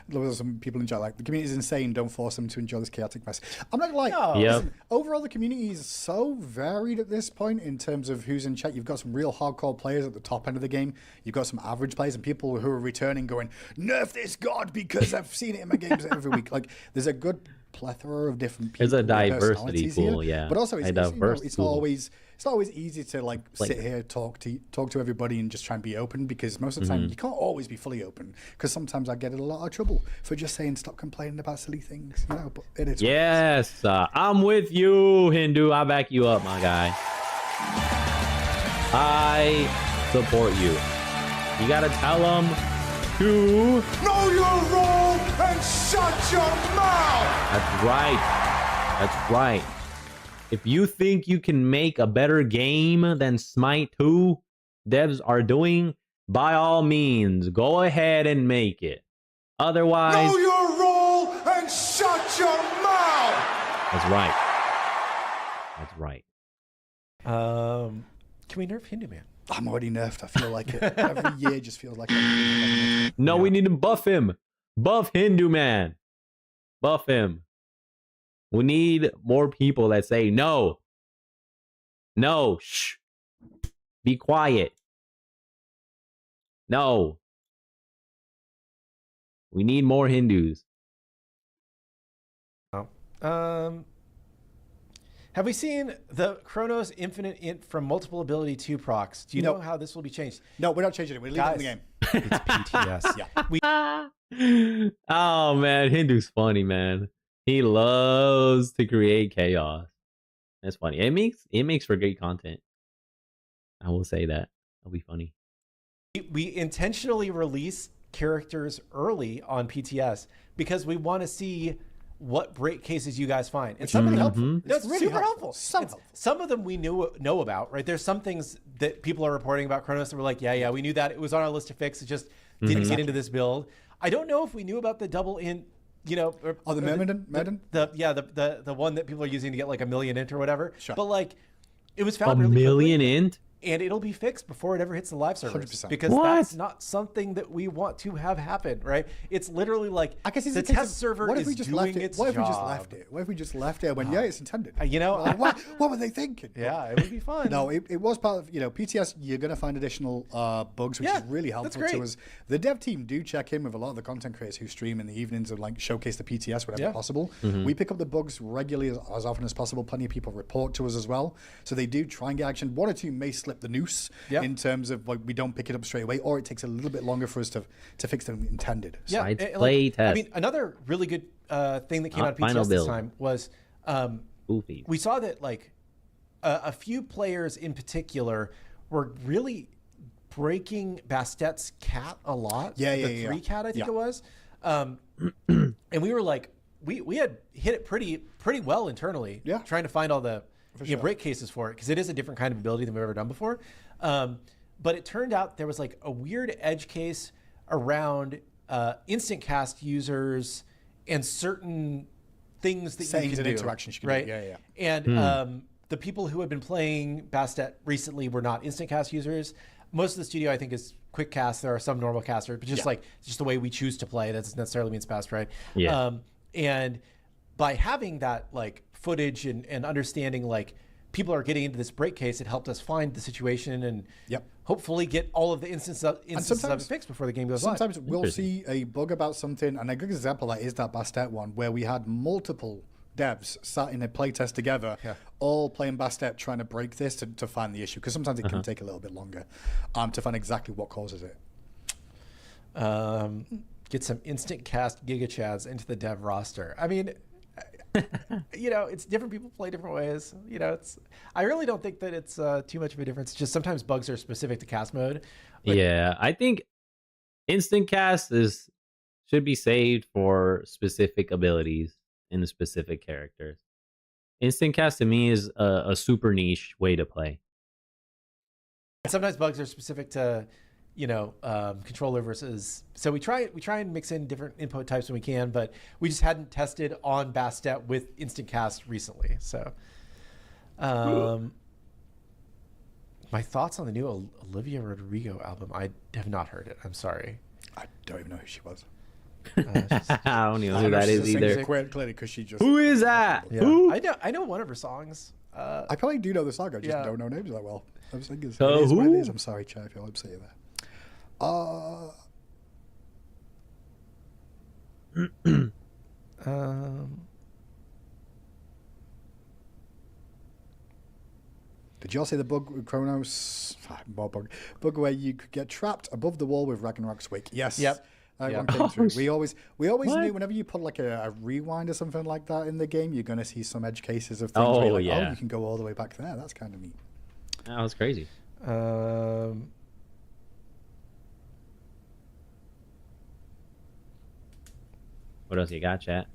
There's some people enjoy like the community is insane. Don't force them to enjoy this chaotic mess. I'm not like No. Yep. overall the community is so varied at this point in terms of who's in chat. You've got some real hardcore players at the top end of the game. You've got some average players and people who are returning going nerf this god because I've seen it in my games every week. Like there's a good plethora of different people. There's a with diversity personalities pool, here. yeah. But also A it's diverse it's pool. not always easy to like sit here talk to everybody and just try and be open because most of the time you can't always be fully open because sometimes I get in a lot of trouble for just saying stop complaining about silly things, but it is Yes, I'm with you, Hindu. I back you up, my guy. I support you. You gotta tell them to. Know your role and shut your mouth! That's right. That's right. If you think you can make a better game than Smite 2 devs are doing, by all means, go ahead and make it. Otherwise, Know your role and shut your mouth! that's right. That's right. Can we nerf Hindu Man? I'm already nerfed. I feel like it. Every year just feels like I'm No, we need to buff him. Buff Hindu Man. Buff him. We need more people that say no. No. Shh. Be quiet. No. We need more Hindus. Have we seen the Chronos Infinite Int from multiple ability 2 procs? Do you know how this will be changed? No, we're not changing it. We're leaving it in the game. It's PTS. Yeah. Oh man, Hindu's funny, man. He loves to create chaos. That's funny. It makes for great content. I will say that. It'll be funny. We intentionally release characters early on PTS because we want to see what break cases you guys find. And some of them helpful. That's really super helpful. helpful. Some of them we know about, right? There's some things that people are reporting about Chronos that we're like, yeah, we knew that. It was on our list to fix. It just didn't get into this build. I don't know if we knew about the double in, you know, the Meriden? The one that people are using to get like a million int or whatever. Sure. But like, it was found A really million quickly. int? And it'll be fixed before it ever hits the live servers 100%. because that's not something that we want to have happen, right? It's literally like I guess it's the test server what if we is just doing left it? its What if we job. just left it? What if we just left it when it's intended? You know, like, what were they thinking? Yeah, it would be fun. No, it was part of PTS. You're going to find additional bugs, which is really helpful to us. The dev team do check in with a lot of the content creators who stream in the evenings and like showcase the PTS whenever possible. We pick up the bugs regularly as often as possible. Plenty of people report to us as well, so they do try and get action. One or two may slip the noose in terms of like we don't pick it up straight away, or it takes a little bit longer for us to fix them intended. So. Yeah, play test. I mean, another really good thing that came out of PTS this time was we saw that like a few players in particular were really breaking Bastet's cat a lot. The 3 cat, I think it was. And we were like, we had hit it pretty well internally. Yeah, trying to find all the break cases for it because it is a different kind of ability than we've ever done before. But it turned out there was like a weird edge case around instant cast users and certain things that you can do, interactions you can right? do. And the people who had been playing Bastet recently were not instant cast users. Most of the studio, I think, is quick cast. There are some normal casters, but just the way we choose to play, that doesn't necessarily means fast, right? Yeah. And by having that like footage and understanding like people are getting into this break case, it helped us find the situation and hopefully get all of the instances of it fixed before the game goes live. Sometimes we'll see a bug about something, and a good example of that is that Bastet one, where we had multiple devs sat in a playtest together, all playing Bastet, trying to break this to find the issue, because sometimes it can take a little bit longer to find exactly what causes it. Get some instant cast Giga Chads into the dev roster. I mean, it's different people play different ways. I really don't think that it's too much of a difference. Just sometimes bugs are specific to cast mode. Yeah, I think instant cast should be saved for specific abilities in the specific characters. Instant cast to me is a super niche way to play. Sometimes bugs are specific to controller versus. So we try and mix in different input types when we can, but we just hadn't tested on Bastet with instant cast recently. So, my thoughts on the new Olivia Rodrigo album. I have not heard it. I'm sorry. I don't even know who she was. I don't even know who that is either. Clearly, because she just. Who is that? Yeah. Who? I know one of her songs. I probably do know the song. I just don't know names that well. I was thinking, it is what it is. I'm sorry, Chad, if you'll say that. Did y'all see the bug with Chronos? More bug where you could get trapped above the wall with Ragnarok's Wake. Yes. Yep. One came through. We always knew whenever you put like a rewind or something like that in the game, you're gonna see some edge cases of things where you're like, you can go all the way back there. That's kind of neat. That was crazy. What else you got, chat?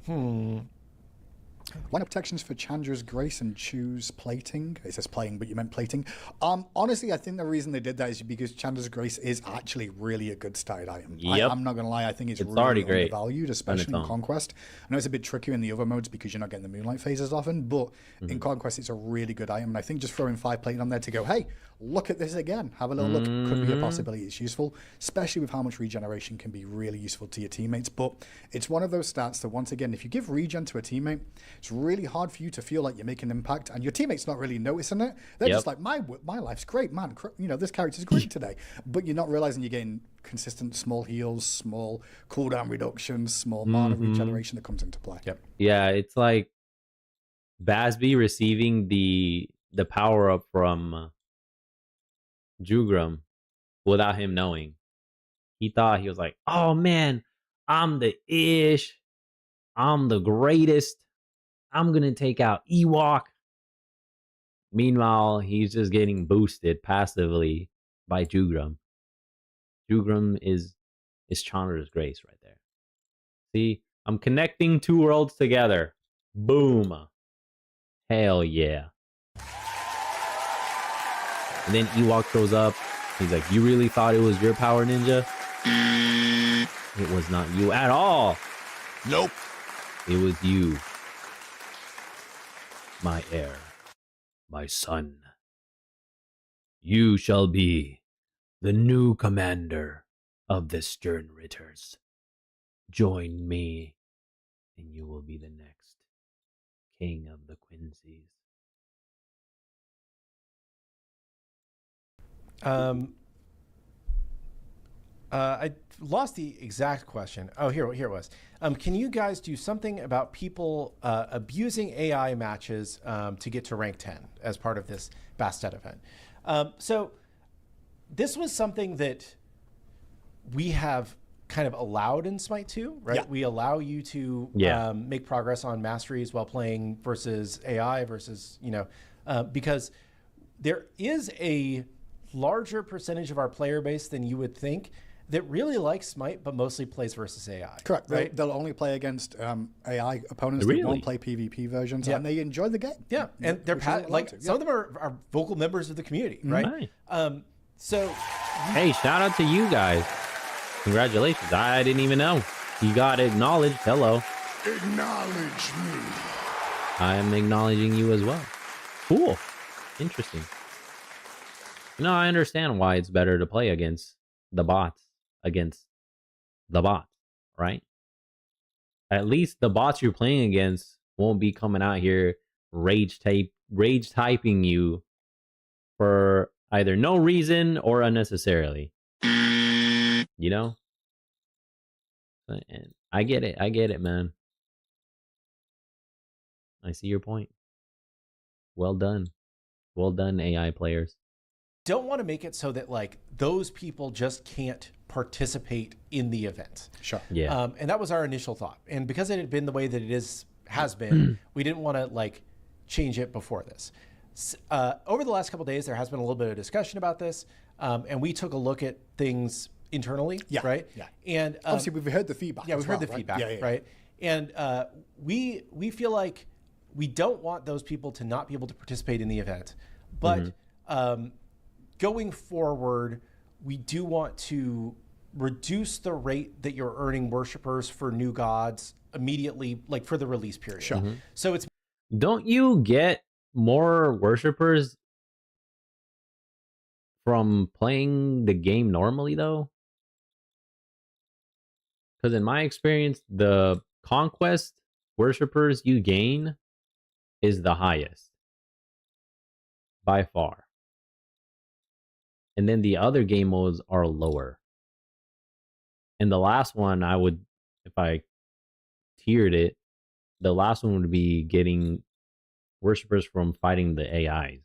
Line up protections for Chandra's Grace and choose plating. It says playing, but you meant plating. Honestly, I think the reason they did that is because Chandra's Grace is actually really a good started item. Yep. I'm not going to lie. I think it's really already great undervalued, especially in Conquest. I know it's a bit trickier in the other modes because you're not getting the Moonlight phases often, but in Conquest, it's a really good item. And I think just throwing 5 plating on there to go, hey, look at this again. Have a little look. Could be a possibility. It's useful, especially with how much regeneration can be really useful to your teammates. But it's one of those stats that, once again, if you give regen to a teammate, it's really hard for you to feel like you're making an impact, and your teammates not really noticing it. They're just like, my life's great, man. This character's great today. But you're not realizing you're getting consistent small heals, small cooldown reductions, small mana regeneration that comes into play. Yep. Yeah, it's like Basby receiving the power up from Jugram without him knowing. He thought he was like, oh man, I'm the ish. I'm the greatest. I'm going to take out Ewok. Meanwhile, he's just getting boosted passively by Jugram. Jugram is Chandra's Grace right there. See, I'm connecting two worlds together. Boom. Hell yeah. And then Ewok shows up. He's like, you really thought it was your power, Ninja? It was not you at all. Nope. It was you. My heir. My son. You shall be the new commander of the Stern Ritters. Join me, and you will be the next king of the Quincy's. I lost the exact question. Oh, here it was. Can you guys do something about people abusing AI matches to get to rank 10 as part of this Bastet event? So this was something that we have kind of allowed in Smite 2, right? Yeah. We allow you to make progress on masteries while playing versus AI versus, because there is a larger percentage of our player base than you would think that really likes Smite, but mostly plays versus AI. Correct. Right? They'll only play against AI opponents. Really? They won't play PvP versions, and they enjoy the game. Yeah, and they're some of them are vocal members of the community, right? So, hey, shout out to you guys. Congratulations. I didn't even know. You got acknowledged. Hello. Acknowledge me. I am acknowledging you as well. Cool. Interesting. I understand why it's better to play against the bots. Right? At least the bots you're playing against won't be coming out here rage typing you for either no reason or unnecessarily. And I get it, man. I see your point. Well done, AI players. don't want to make it so that like those people just can't participate in the event. Sure. Yeah. And that was our initial thought. And because it had been the way that it has been, we didn't want to like change it before this. Over the last couple of days, there has been a little bit of discussion about this. And we took a look at things internally, right? Yeah. And obviously we've heard the feedback. Yeah, we've heard the right? feedback, right? And we feel like we don't want those people to not be able to participate in the event, but going forward, we do want to reduce the rate that you're earning worshipers for new gods immediately, like for the release period. Sure. So it's Don't you get more worshipers from playing the game normally though? Because in my experience, the conquest worshipers you gain is the highest by far. And then the other game modes are lower. And the last one I would, if I tiered it, the last one would be getting worshipers from fighting the AIs.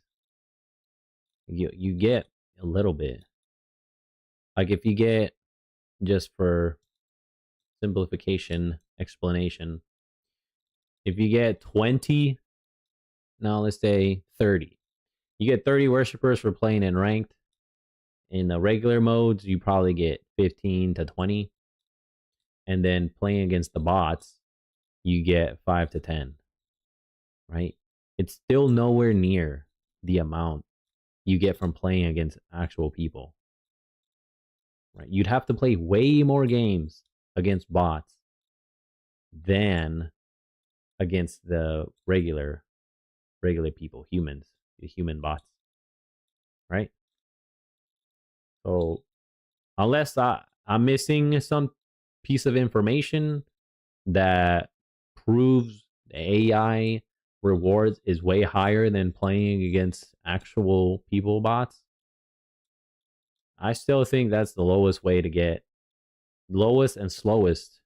You get a little bit. Like if you get, just for simplification, explanation, if you get 20, now let's say 30. You get 30 worshipers for playing in ranked. In the regular modes, you probably get 15 to 20. And then playing against the bots, you get 5 to 10. Right? It's still nowhere near the amount you get from playing against actual people. Right? You'd have to play way more games against bots than against the regular people, humans, the human bots. Right? So unless I'm missing some piece of information that proves the AI rewards is way higher than playing against actual people bots, I still think that's the lowest way to get, lowest and slowest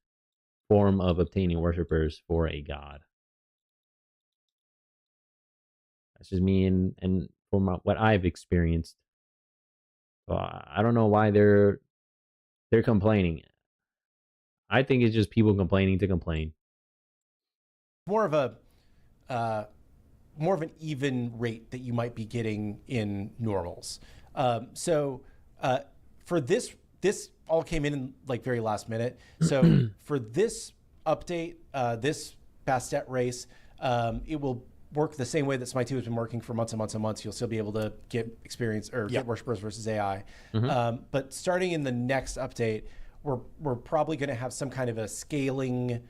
form of obtaining worshipers for a god. That's just me and from what I've experienced. So I don't know why they're complaining. I think it's just people complaining to complain. more of an even rate that you might be getting in normals. So for this all came in like very last minute. So for this update, this Bastet race, it will work the same way that Smite 2 has been working for months and months and months. You'll still be able to get experience or get worshippers versus AI. But starting in the next update, we're probably going to have some kind of a scaling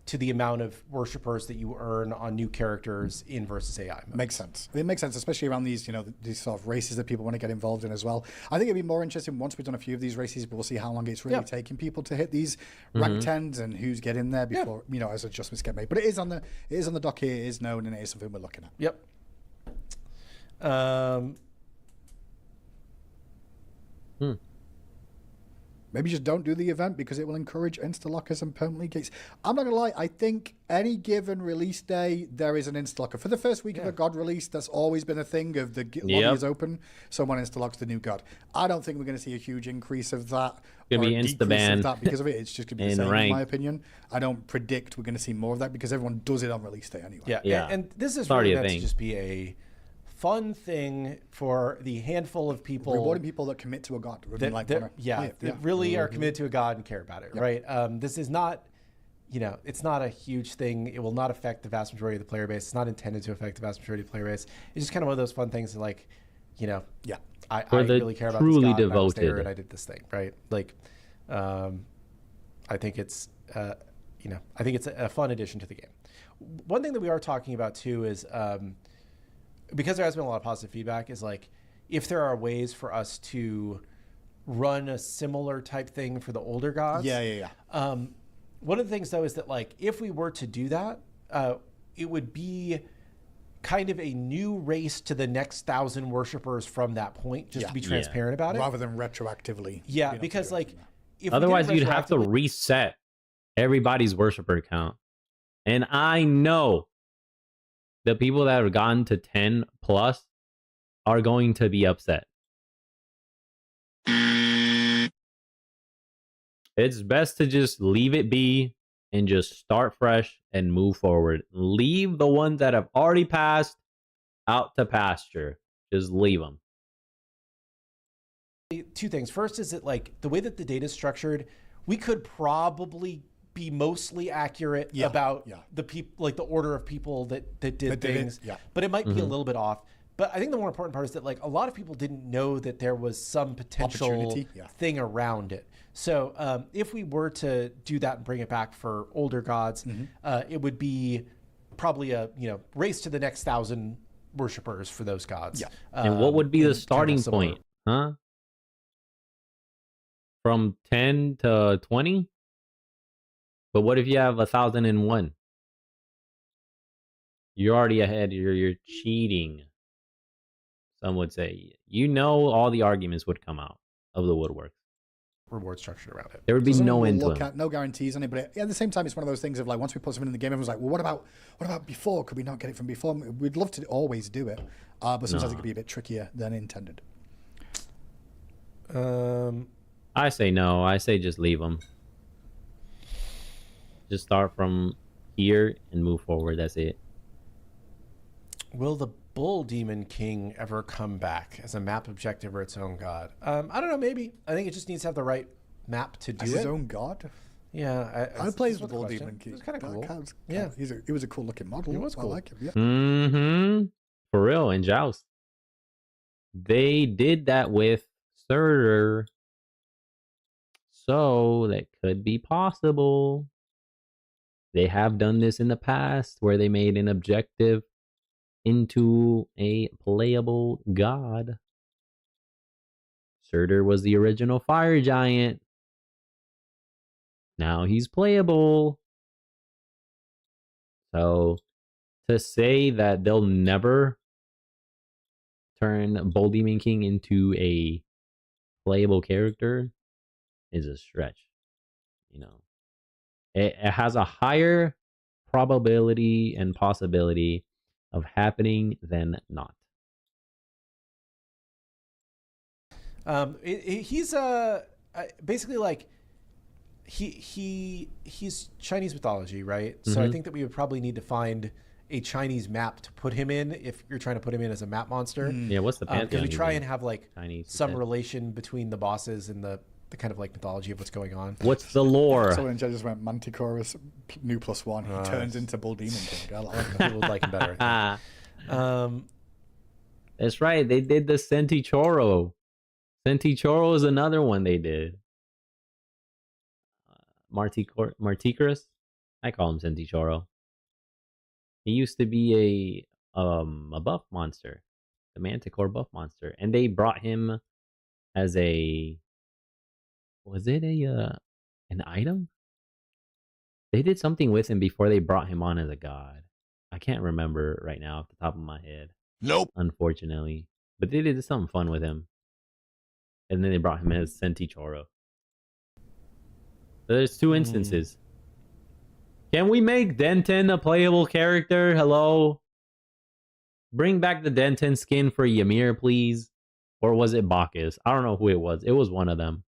to the amount of worshippers that you earn on new characters in versus AI mode. Makes sense. It makes sense, especially around these, these sort of races that people want to get involved in as well. I think it'd be more interesting once we've done a few of these races, but we'll see how long it's really taking people to hit these rank 10s and who's getting there before, as adjustments get made. But it is on the dock here, it is known, and it is something we're looking at. Yep. Maybe just don't do the event because it will encourage insta-lockers and permanently gates. I'm not going to lie. I think any given release day, there is an insta-locker. For the first week of a God release, that's always been a thing of the lobby is open, someone insta-locks the new God. I don't think we're going to see a huge increase of that. Going to be insta-ban. Because of it. It's just going to be the same, in my opinion. I don't predict we're going to see more of that because everyone does it on release day anyway. Yeah. And this is really meant to just be a fun thing for the handful of people, rewarding people that commit to a god, that really are committed to a god and care about it, right? This is not, it's not a huge thing. It will not affect the vast majority of the player base. It's not intended to affect the vast majority of the player base. It's just kind of one of those fun things that, I really care about this god, and I was there and I did this thing, right? I think it's, I think it's a fun addition to the game. One thing that we are talking about too is, because there has been a lot of positive feedback, is if there are ways for us to run a similar type thing for the older gods. One of the things though is that if we were to do that, it would be kind of a new race to the next 1,000 worshippers from that point, just to be transparent about it. Rather than retroactively. Yeah, because if otherwise you'd have to reset everybody's worshipper count. And I know the people that have gotten to 10 plus are going to be upset. It's best to just leave it be and just start fresh and move forward. Leave the ones that have already passed out to pasture. Just leave them. Two things. First is that the way that the data is structured, we could probably be mostly accurate about the people, the order of people that did things, but it might be a little bit off. But I think the more important part is that a lot of people didn't know that there was some potential thing around it. So if we were to do that and bring it back for older gods, it would be probably a race to the next 1,000 worshippers for those gods. And what would be the starting point? Huh? From 10 to 20? But what if you have 1,001? You're already ahead. You're cheating. Some would say. All the arguments would come out of the woodwork. Reward structured around it. There would be no end to it. No guarantees on it, but at the same time, it's one of those things of once we put something in the game, everyone's like, well, what about before? Could we not get it from before? We'd love to always do it, but sometimes it could be a bit trickier than intended. I say no. I say just leave them. Just start from here and move forward. That's it. Will the Bull Demon King ever come back as a map objective or its own god? I don't know. Maybe. I think it just needs to have the right map to do as it. His own god? Yeah. I played with the Bull Demon King. It was kind of cool. He was a cool looking model. He was cool. I like him. Yeah. For real. In Joust. They did that with Surtur. So that could be possible. They have done this in the past where they made an objective into a playable god. Surtur was the original fire giant. Now he's playable. So to say that they'll never turn Bull Demon King into a playable character is a stretch. It has a higher probability and possibility of happening than not. He's basically he's Chinese mythology, right? So I think that we would probably need to find a Chinese map to put him in if you're trying to put him in as a map monster. Yeah, what's the pantheon? Because we try and have Chinese some relation between the bosses and the the kind of like mythology of what's going on. What's the lore? Someone just went Manticore's new +1. He turns into Bull Demon King. I like that. People would like him better. I think. That's right. They did the Centichoro. Centichoro is another one they did. Marticorus? I call him Centichoro. He used to be a buff monster. The Manticore buff monster. And they brought him as a... Was it an item? They did something with him before they brought him on as a god. I can't remember right now off the top of my head. Nope. Unfortunately. But they did something fun with him. And then they brought him as Centichoro. So there's two instances. Can we make Denton a playable character? Hello? Bring back the Denton skin for Ymir, please. Or was it Bacchus? I don't know who it was. It was one of them.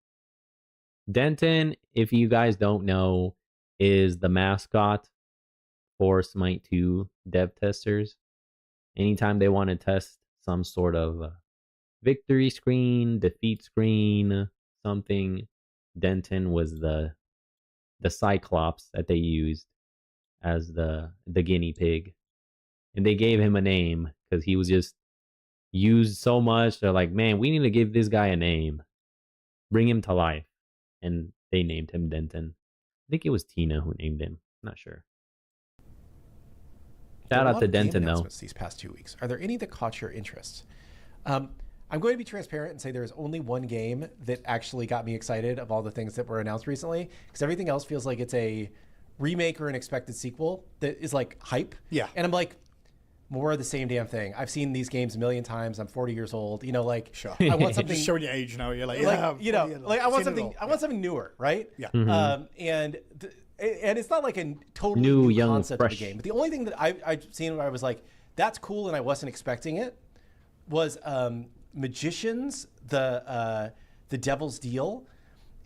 Denton, if you guys don't know, is the mascot for Smite 2 dev testers. Anytime they want to test some sort of victory screen, defeat screen, something, Denton was the Cyclops that they used as the guinea pig. And they gave him a name because he was just used so much. They're like, man, we need to give this guy a name. Bring him to life. And they named him Denton. I think it was Tina who named him. Not sure. Shout out to Denton, though. These past 2 weeks. Are there any that caught your interest? I'm going to be transparent and say there's only one game that actually got me excited of all the things that were announced recently, because everything else feels like it's a remake or an expected sequel that is like hype. Yeah. And I'm like, more of the same damn thing. I've seen these games a million times. I'm 40 years old. You know, like, sure. I want something. Just showing your age now. You're like, I want something. I want something newer, right? Yeah. And it's not like a totally New, new young, concept fresh. of the game. But the only thing that I've seen where I was like, that's cool, and I wasn't expecting it, was Magicians, the Devil's Deal.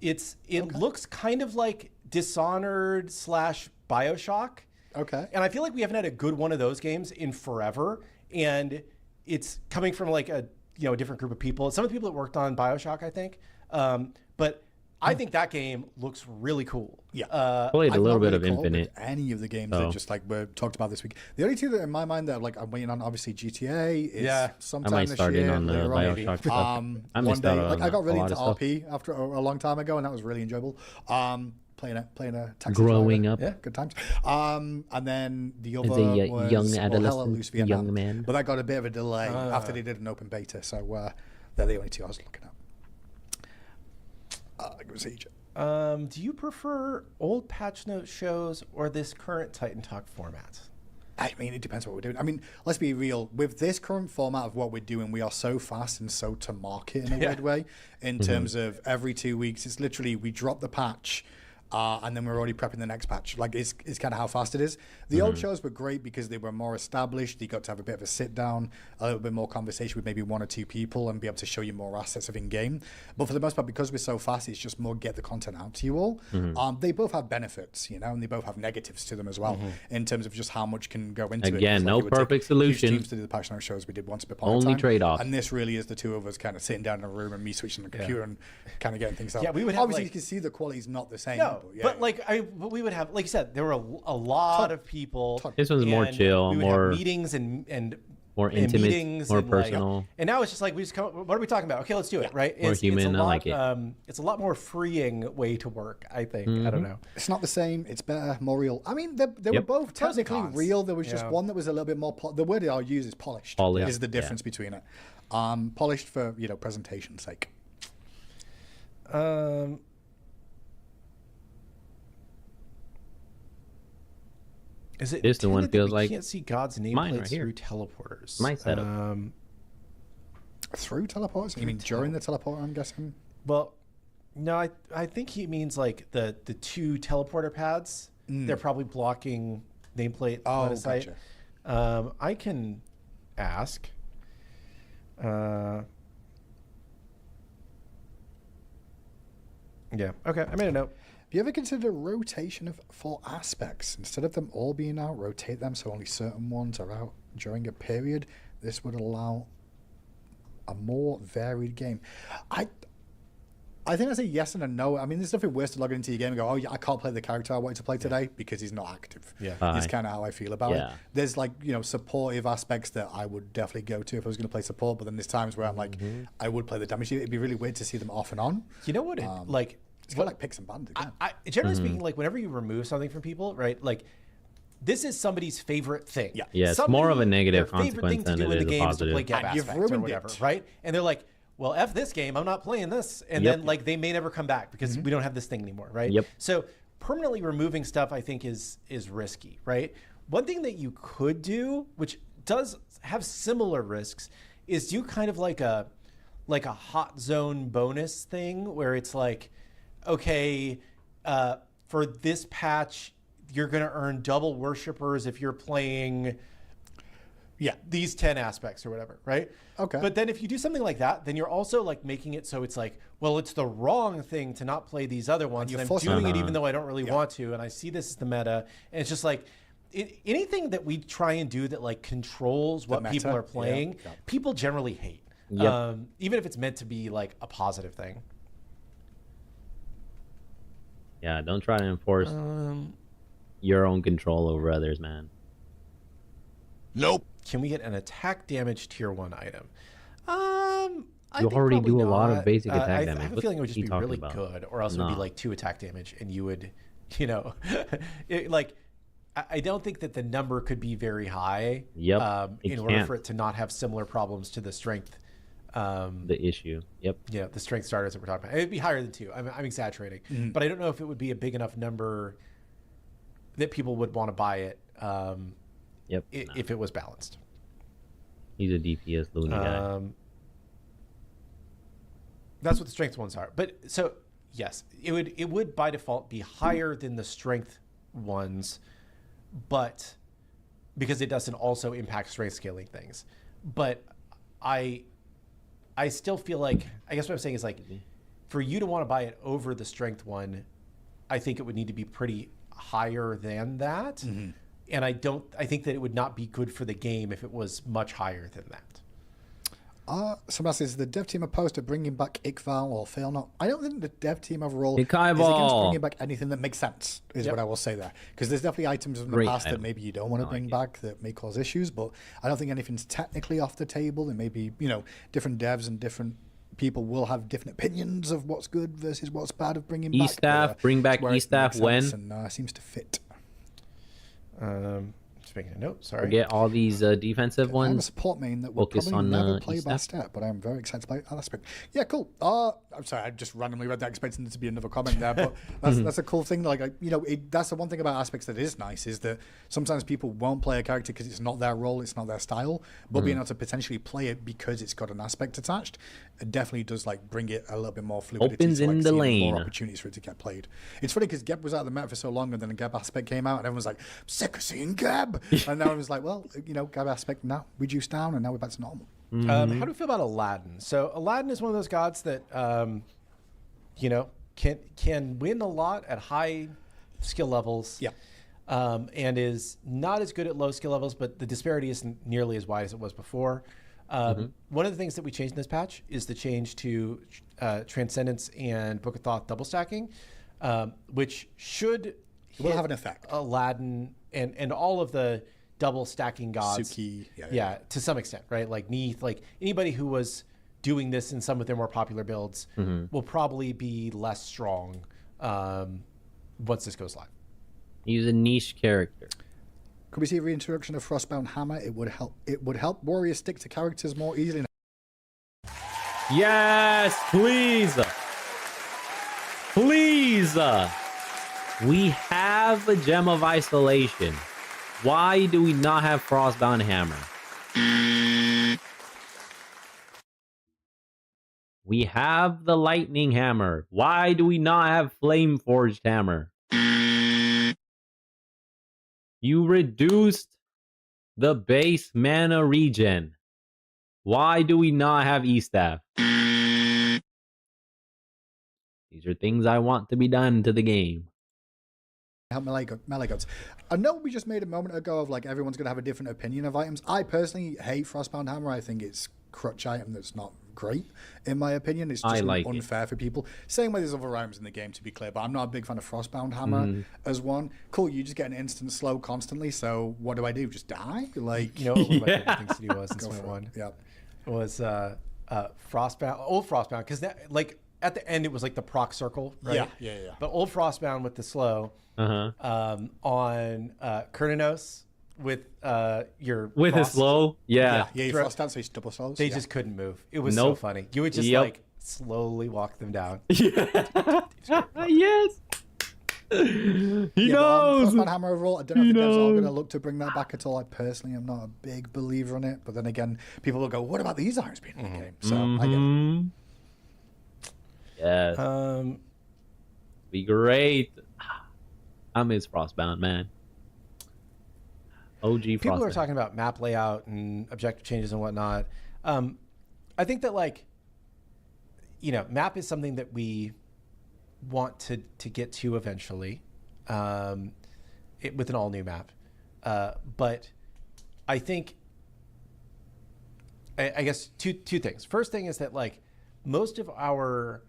It looks kind of like Dishonored / BioShock. Okay. And I feel like we haven't had a good one of those games in forever. And it's coming from like a different group of people. Some of the people that worked on BioShock, I think. But I think that game looks really cool. Yeah. Played a little bit of caught up with Infinite. any of the games that just like were talked about this week. The only two that in my mind that like I'm waiting on, obviously GTA is sometime I might this start year. in on the later BioShock stuff. I one missed day, out on like I got a really lot into of stuff. RP after a long time ago, and that was really enjoyable. Playing a taxi Growing driver. up. Good times. And then the other As a was young Hell adolescent, Loose Vietnam. young man. But that got a bit of a delay after they did an open beta, so they're the only two I was looking at. It was Egypt. Do you prefer old patch note shows or this current Titan Talk format? I mean, it depends what we're doing. I mean, let's be real. With this current format of what we're doing, we are so fast and so to market in a weird way. In terms of every 2 weeks, it's literally we drop the patch, and then we're already prepping the next patch. Like it's kind of how fast it is. The old shows were great because they were more established. You got to have a bit of a sit down, a little bit more conversation with maybe one or two people, and be able to show you more assets of in game. But for the most part, because we're so fast, it's just more get the content out to you all. They both have benefits, and they both have negatives to them as well in terms of just how much can go into it. Again, no perfect solution. Teams to do the patch note shows we did once upon a Only time. trade-off. And this really is the two of us kind of sitting down in a room and me switching the computer and kind of getting things out. Yeah, we would have, obviously like- you can see the quality's not the same. No, but but we would have, like you said, there were a lot of people. This one's more and chill, we would more have meetings and more and intimate, meetings more and, like, personal. and now it's just like we just come. What are we talking about? Okay, let's do it. Right? More human, It's a I lot, like it. It's a lot more freeing way to work. I think. I don't know. it's not the same. It's better, more real. I mean, they were both Pros and technically cons. real. There was just Yeah. one that was a little bit more. The word I'll use is polished. Polished, is the difference between it. Polished for presentation's sake. Is it This the one intended that feels we like can't see God's mine nameplate right here. through teleporters? My setup. Through teleporters? You mean during the teleporter? I'm guessing. Well, no, I think he means like the two teleporter pads. They're probably blocking nameplate line of sight. Gotcha. I can ask. Yeah. Okay. I made a note. Have you ever considered rotation for aspects? Instead of them all being out, rotate them so only certain ones are out during a period. This would allow a more varied game. I think that's a yes and a no. I mean, there's nothing worse to log into your game and go, oh, yeah, I can't play the character I wanted to play today because he's not active. Yeah. It's kind of how I feel about it. There's like, supportive aspects that I would definitely go to if I was going to play support, but then there's times where I'm like, I would play the damage. It'd be really weird to see them off and on. You know what? It's kind of like picks and bans again. Generally speaking, like whenever you remove something from people, right? Like this is somebody's favorite thing. Yeah, it's more of a negative consequence than it is a positive. Play Gab you've Aspect ruined or whatever, it. right? And they're like, well, F this game, I'm not playing this. And then like they may never come back because we don't have this thing anymore, right? So permanently removing stuff I think is risky, right? One thing that you could do, which does have similar risks, is do kind of like a hot zone bonus thing where it's like, okay, for this patch, you're going to earn double worshippers if you're playing these 10 aspects or whatever, right? Okay. But then if you do something like that, then you're also like making it so it's like, well, it's the wrong thing to not play these other ones. And I'm doing it even though I don't really want to. And I see this as the meta. And it's just like, anything that we try and do that like controls what people are playing, people generally hate. Even if it's meant to be like a positive thing. Yeah, don't try to enforce your own control over others, man. Nope. Can we get an attack damage tier 1 item? You already do a lot of basic attack damage. I have a feeling it would just be really good, or else it would be like 2 attack damage, and you would, I don't think that the number could be very high. In order for it to not have similar problems to the strength. The issue. Yeah, the strength starters that we're talking about. It'd be higher than 2. I'm exaggerating, but I don't know if it would be a big enough number that people would want to buy it. If it was balanced. He's a DPS loony guy. That's what the strength ones are. But so yes, it would by default be higher than the strength ones, but because it doesn't also impact strength scaling things. But I still feel like, I guess what I'm saying is like, for you to want to buy it over the strength one, I think it would need to be pretty higher than that. And I think that it would not be good for the game if it was much higher than that. Someone else says, the dev team opposed to bringing back Iqval or Fail Not. I don't think the dev team overall is against bringing back anything that makes sense, is what I will say there. Because there's definitely items in the past that maybe you don't want to bring back that may cause issues, but I don't think anything's technically off the table. And maybe, different devs and different people will have different opinions of what's good versus what's bad of bringing back. E-staff, bring back E-staff when? And seems to fit. Just making a note, sorry. Forget all these defensive ones. I'm a support main that will probably never play Bastet, but I'm very excited to play that aspect. Yeah, cool. I'm sorry, I just randomly read that, expecting there to be another comment there, but that's a cool thing. Like, that's the one thing about aspects that is nice, is that sometimes people won't play a character because it's not their role, it's not their style, but being able to potentially play it because it's got an aspect attached, it definitely does bring it a little bit more fluidity. Opens in the lane. More opportunities for it to get played. It's funny because Geb was out of the meta for so long, and then a Geb aspect came out, and everyone was like, sick of seeing Geb. And now I was like, well, Geb aspect now reduced down, and now we're back to normal. How do we feel about Aladdin? So Aladdin is one of those gods that, can win a lot at high skill levels. Yeah. And is not as good at low skill levels, but the disparity isn't nearly as wide as it was before. One of the things that we changed in this patch is the change to Transcendence and Book of Thoth double stacking, which should will have an effect. Aladdin and all of the double stacking gods. Suki, to some extent, right? Like Neith, like anybody who was doing this in some of their more popular builds will probably be less strong once this goes live. He's a niche character. Could we see a reintroduction of Frostbound Hammer? It would help. It would help warriors stick to characters more easily. Yes, please. Please. We have a Gem of Isolation. Why do we not have Frostbound Hammer? We have the Lightning Hammer. Why do we not have Flame Forged Hammer? You reduced the base mana regen. Why do we not have E-Staff? These are things I want to be done to the game. melee gods. I know we just made a moment ago of like everyone's going to have a different opinion of items. I personally hate Frostbound Hammer. I think it's crutch item that's not great in my opinion. It's just unfair for people. Same way there's other items in the game, to be clear, but I'm not a big fan of Frostbound Hammer as one. Cool, you just get an instant slow constantly, so what do I do? Just die? Like, you know what one of my favorite things to do was in Smite 1? Yeah. Was Frostbound, old Frostbound, because that, like, at the end it was like the proc circle, right? Yeah. But old Frostbound with the slow on Kurnanos with your his slow, your frost dance, so he's double slows. They just couldn't move. It was so funny. You would just like slowly walk them down. Yes. He knows. Frostbound Hammer overall, I don't know if the devs are going to look to bring that back at all. I personally am not a big believer in it, but then again, people will go, "What about these items being in the game?" So I get it. Yes. Be great. I miss Frostbound, man. OG Frostbound. People are talking about map layout and objective changes and whatnot. I think that, like, you know, map is something that we want to get to eventually with an all new map. But I think, I guess two things. First thing is that, like, most of our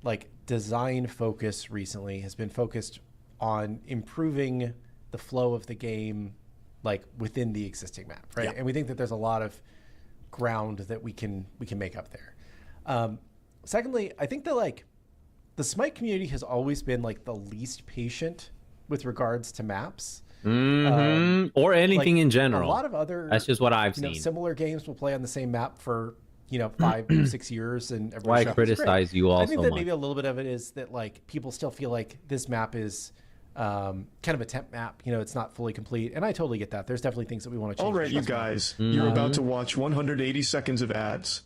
like design focus recently has been focused on improving the flow of the game, like within the existing map, right? And we think that there's a lot of ground that we can make up there. Secondly, I think that, like, the Smite community has always been like the least patient with regards to maps. Or anything, like, in general. A lot of other, that's just what I've seen. Similar games will play on the same map for 5 or 6 years, and why I criticize you all so much. I think that maybe a little bit of it is that, like, people still feel like this map is kind of a temp map. It's not fully complete, and I totally get that. There's definitely things that we want to change. All right, you guys, you're about to watch 180 seconds of ads.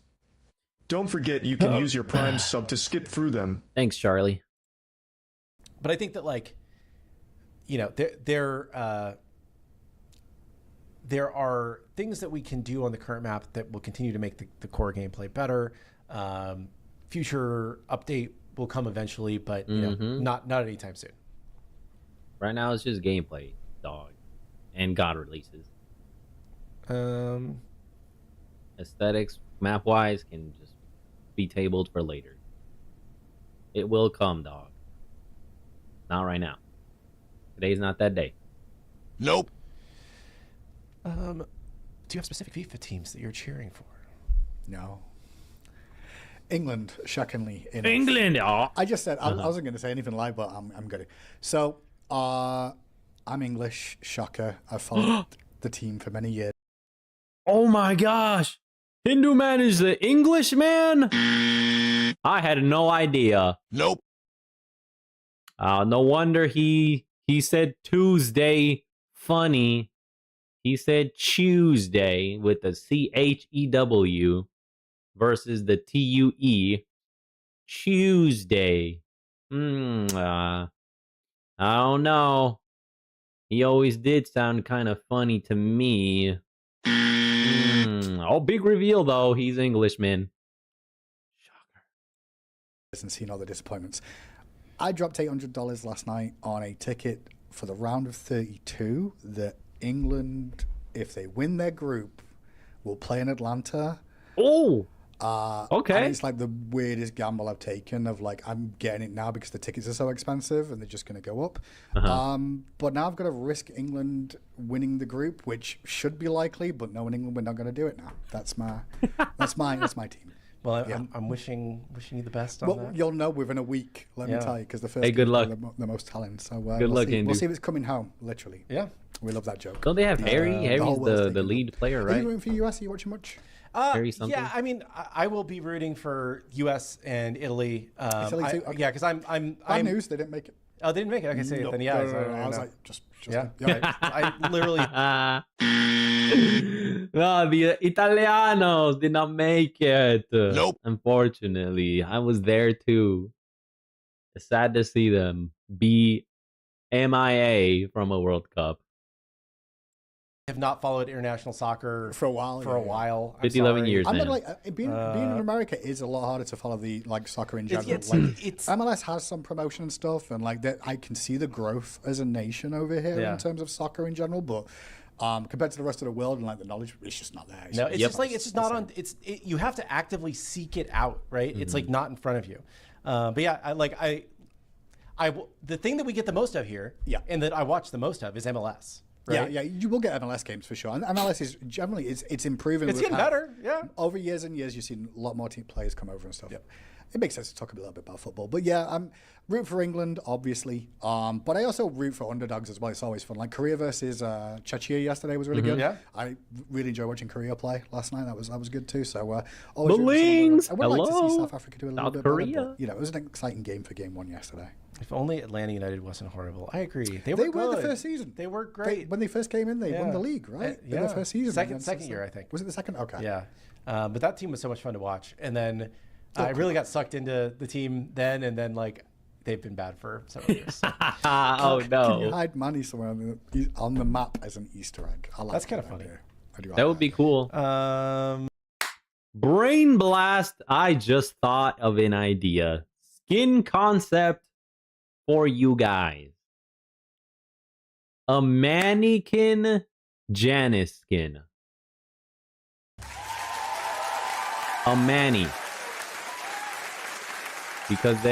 Don't forget you can use your Prime sub to skip through them. Thanks, Charlie. But I think that, like, there are things that we can do on the current map that will continue to make the core gameplay better. Future update will come eventually, but not anytime soon. Right now, it's just gameplay, dog, and God releases. Aesthetics, map-wise, can just be tabled for later. It will come, dog. Not right now. Today's not that day. Nope. Do you have specific FIFA teams that you're cheering for? No. England, shockingly enough. England! Oh. I just said, I wasn't going to say anything live, but I'm going to. So, I'm English, shocker. I've followed the team for many years. Oh my gosh! Hindu man is the English man? I had no idea. Nope. No wonder he said Tuesday funny. He said Tuesday with the CHEW versus the TUE. Tuesday. I don't know. He always did sound kind of funny to me. Oh, big reveal though. He's Englishman. Shocker. And seen all the disappointments. I dropped $800 last night on a ticket for the round of 32 that England, if they win their group, will play in Atlanta. Oh, okay. And it's like the weirdest gamble I've taken of, like, I'm getting it now because the tickets are so expensive and they're just going to go up. But now I've got to risk England winning the group, which should be likely, but knowing England, we're not going to do it now. That's my team. Well, I'm wishing you the best on that. You'll know within a week, let me tell you, because the first good luck. The most talent. So good luck, We'll see if it's coming home, literally. Yeah. We love that joke. Don't they have Harry? Harry's the lead player, right? Are you rooting for US? Are you watching much? Harry something? Yeah, I mean, I will be rooting for US and Italy. Italy too? Okay. Yeah, because I'm Bad news, they didn't make it. Oh, they didn't make it. Okay, say it. Then I was like, just yeah. I literally. No, the Italianos did not make it. Nope. Unfortunately, I was there too. It's sad to see them be MIA from a World Cup. have not followed international soccer for a while. For a while, 11 years. I'm man. not like being in America is a lot harder to follow the like soccer in general. It's- MLS has some promotion and stuff, and like that I can see the growth as a nation over here in terms of soccer in general, but. Compared to the rest of the world and like the knowledge, it's just not there. No, it's just like it's just not on. You have to actively seek it out, right? It's like not in front of you. But yeah, the thing that we get the most of here, and that I watch the most of is MLS. Right? Yeah, you will get MLS games for sure. And MLS is generally it's improving. It's getting better. Yeah, over years and years, you've seen a lot more team players come over and stuff. Yep. It makes sense to talk a little bit about football. But yeah, I'm root for England, obviously. But I also root for underdogs as well. It's always fun. Like Korea versus Czechia yesterday was really good. Yeah. I really enjoyed watching Korea play last night. That was good too. So Alings! I would like to see South Africa do a little bit Korea. better. But, it was an exciting game for game one yesterday. If only Atlanta United wasn't horrible. I agree. They were the first season. They were great. When they first came in, they won the league, right? Yeah. Their first season. Second year, I think. Was it the second? Okay. Yeah. But that team was so much fun to watch. And then I really got sucked into the team then, and then like they've been bad for several years. Oh no! Can you hide money somewhere on the map as an Easter egg? That's kind of funny. That would be cool. Brain blast! I just thought of an idea. Skin concept for you guys. A mannequin Janice skin. A manny. Because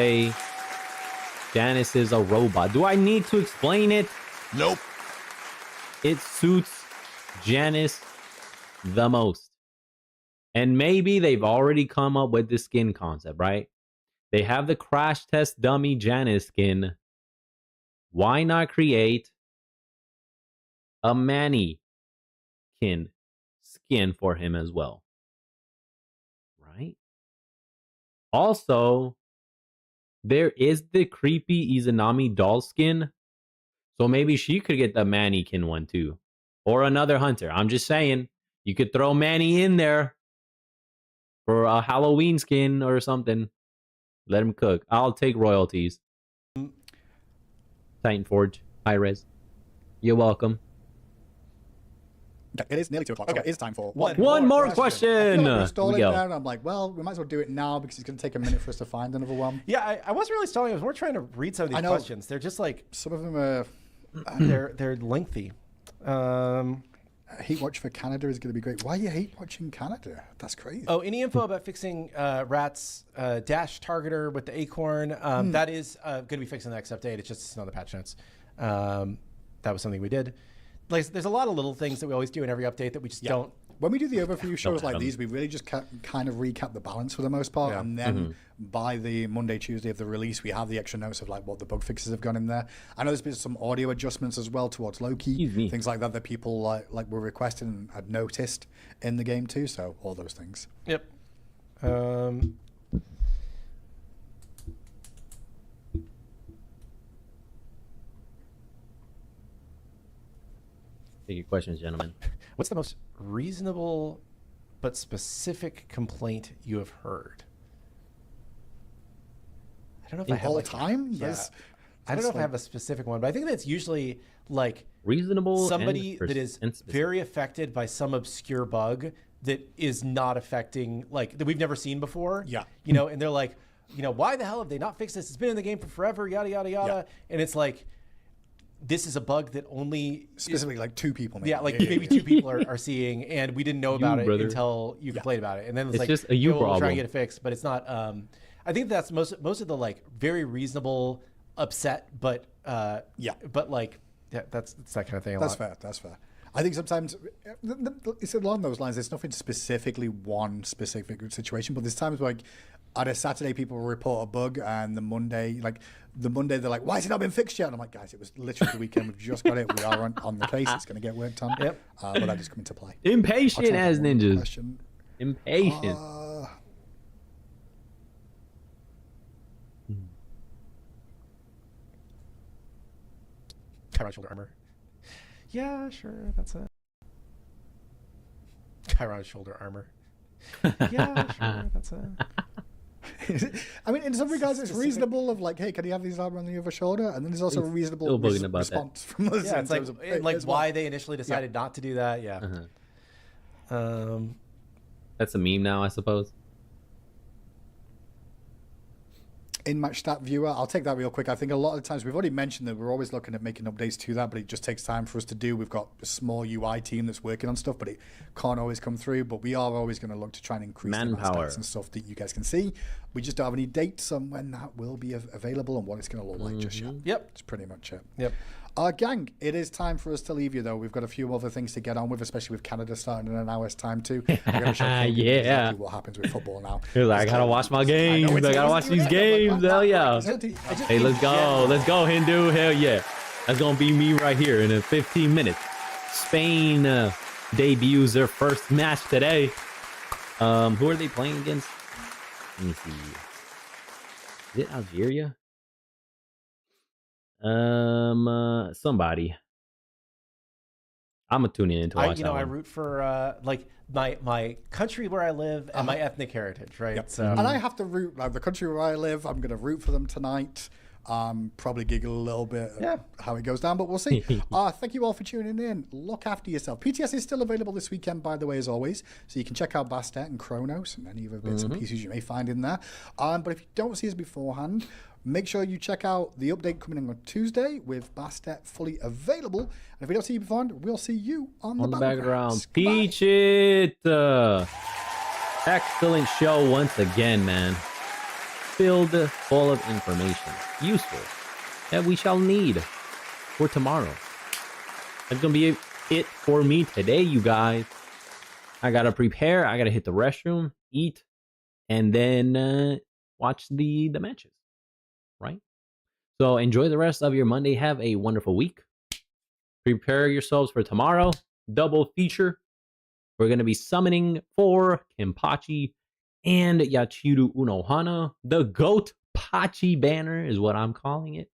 Janice is a robot. Do I need to explain it? Nope. It suits Janice the most. And maybe they've already come up with the skin concept, right? They have the crash test dummy Janice skin. Why not create a mannequin skin for him as well? Right? Also, there is the creepy Izanami doll skin. So maybe she could get the mannequin one too. Or another hunter. I'm just saying, you could throw Manny in there for a Halloween skin or something. Let him cook. I'll take royalties. Titan Forge, high res. You're welcome. It is nearly 2 o'clock. Okay. So it is time for one more question. I feel like we're stalling Here we go. there, and I'm like, well, we might as well do it now because it's going to take a minute for us to find another one. Yeah, I wasn't really stalling. I was more trying to read some of these questions. They're just like some of them are they're lengthy. Hate watch for Canada is going to be great. Why are you hate watching Canada? That's crazy. Oh, any info about fixing Rat's dash targeter with the acorn? That is going to be fixed in the next update. It's just on the patch notes. That was something we did. Like, there's a lot of little things that we always do in every update that we just don't. When we do the overview shows like these, we really just kind of recap the balance for the most part. Yeah. And then by the Monday, Tuesday of the release, we have the extra notes of like what the bug fixes have gone in there. I know there's been some audio adjustments as well towards Loki, things like that people like were requesting and had noticed in the game too. So all those things. Yep. Take your questions, gentlemen. What's the most reasonable but specific complaint you have heard? I don't know if I have all time. Yeah. I don't know if I have a specific one, but I think that's usually like reasonable. Somebody that is very affected by some obscure bug that is not affecting that we've never seen before. Yeah. And they're like, why the hell have they not fixed this? It's been in the game for forever. Yada yada yada. Yeah. And it's like, this is a bug that only specifically like two people maybe. Yeah, maybe two people are seeing, and we didn't know about it until you complained about it. And then it's like, just a problem. We'll try and get it fixed, but it's not. I think that's most of the very reasonable upset, but but that's that kind of thing. That's fair. I think sometimes it's along those lines. There's nothing specifically one specific situation, but there's times like on a Saturday people will report a bug, and the Monday they're like, why has it not been fixed yet? And I'm like, guys, it was literally the weekend. We've just got it. We are on the case. It's going to get worked on. Yep. But that just come into play. Impatient as ninjas. Impatient. Chiron shoulder armor. Yeah, sure. That's it. Chiron shoulder armor. Yeah, sure. That's it. I mean, in some regards, it's reasonable of like, hey, can you have these armor on the other shoulder? And then there's also a reasonable still bugging about response from us. Yeah, in it's terms like of, why they initially decided not to do that. Yeah. That's a meme now, I suppose. In-match stat viewer, I'll take that real quick. I think a lot of the times we've already mentioned that we're always looking at making updates to that, but it just takes time for us to do. We've got a small UI team that's working on stuff, but it can't always come through. But we are always going to look to try and increase the amount of stats and stuff that you guys can see. We just don't have any dates on when that will be available and what it's going to look like just yet. Yep. That's pretty much it. Yep. Gang, it is time for us to leave you, though. We've got a few other things to get on with, especially with Canada starting in an hour's time, too. Exactly what happens with football now. I gotta watch my games. I gotta watch these games. Hell yeah. Hey, let's go. Let's go, Hindu. Hell yeah. That's gonna be me right here in 15 minutes. Spain debuts their first match today. Who are they playing against? Let me see. Is it Algeria? Somebody. I'm gonna tune in to watch. I root for like my country where I live and my ethnic heritage, right? Yep. So, and I have to root the country where I live. I'm gonna root for them tonight. Probably giggle a little bit at how it goes down, but we'll see. Thank you all for tuning in. Look after yourself. PTS is still available this weekend, by the way, as always. So you can check out Bastet and Kronos and any other bits and pieces you may find in there. But if you don't see us beforehand, make sure you check out the update coming in on Tuesday with Bastet fully available. And if we don't see you beforehand, we'll see you on the background. Peach it. Excellent show once again, man. Filled full of information, useful, that we shall need for tomorrow. That's gonna be it for me today, you guys. I gotta prepare. I gotta hit the restroom, eat, and then watch the matches. Right? So enjoy the rest of your Monday. Have a wonderful week. Prepare yourselves for tomorrow. Double feature. We're gonna be summoning for Kenpachi and Yachiru Unohana. The Goat Pachi banner is what I'm calling it.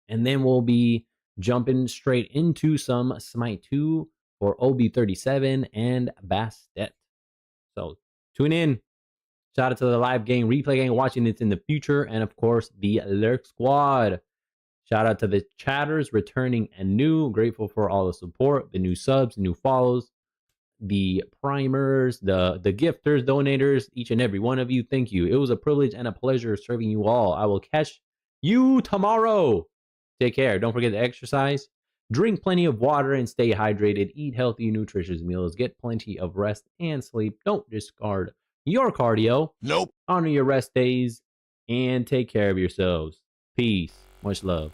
And then we'll be jumping straight into some Smite 2 for OB37 and Bastet. So tune in. Shout out to the live game, replay game, watching it in the future. And of course, the Lurk Squad. Shout out to the chatters returning and new. Grateful for all the support, the new subs, the new follows, the primers, the gifters, donators, each and every one of you. Thank you. It was a privilege and a pleasure serving you all. I will catch you tomorrow. Take care. Don't forget to exercise. Drink plenty of water and stay hydrated. Eat healthy, nutritious meals. Get plenty of rest and sleep. Don't discard your cardio. Nope. Honor your rest days and take care of yourselves. Peace. Much love.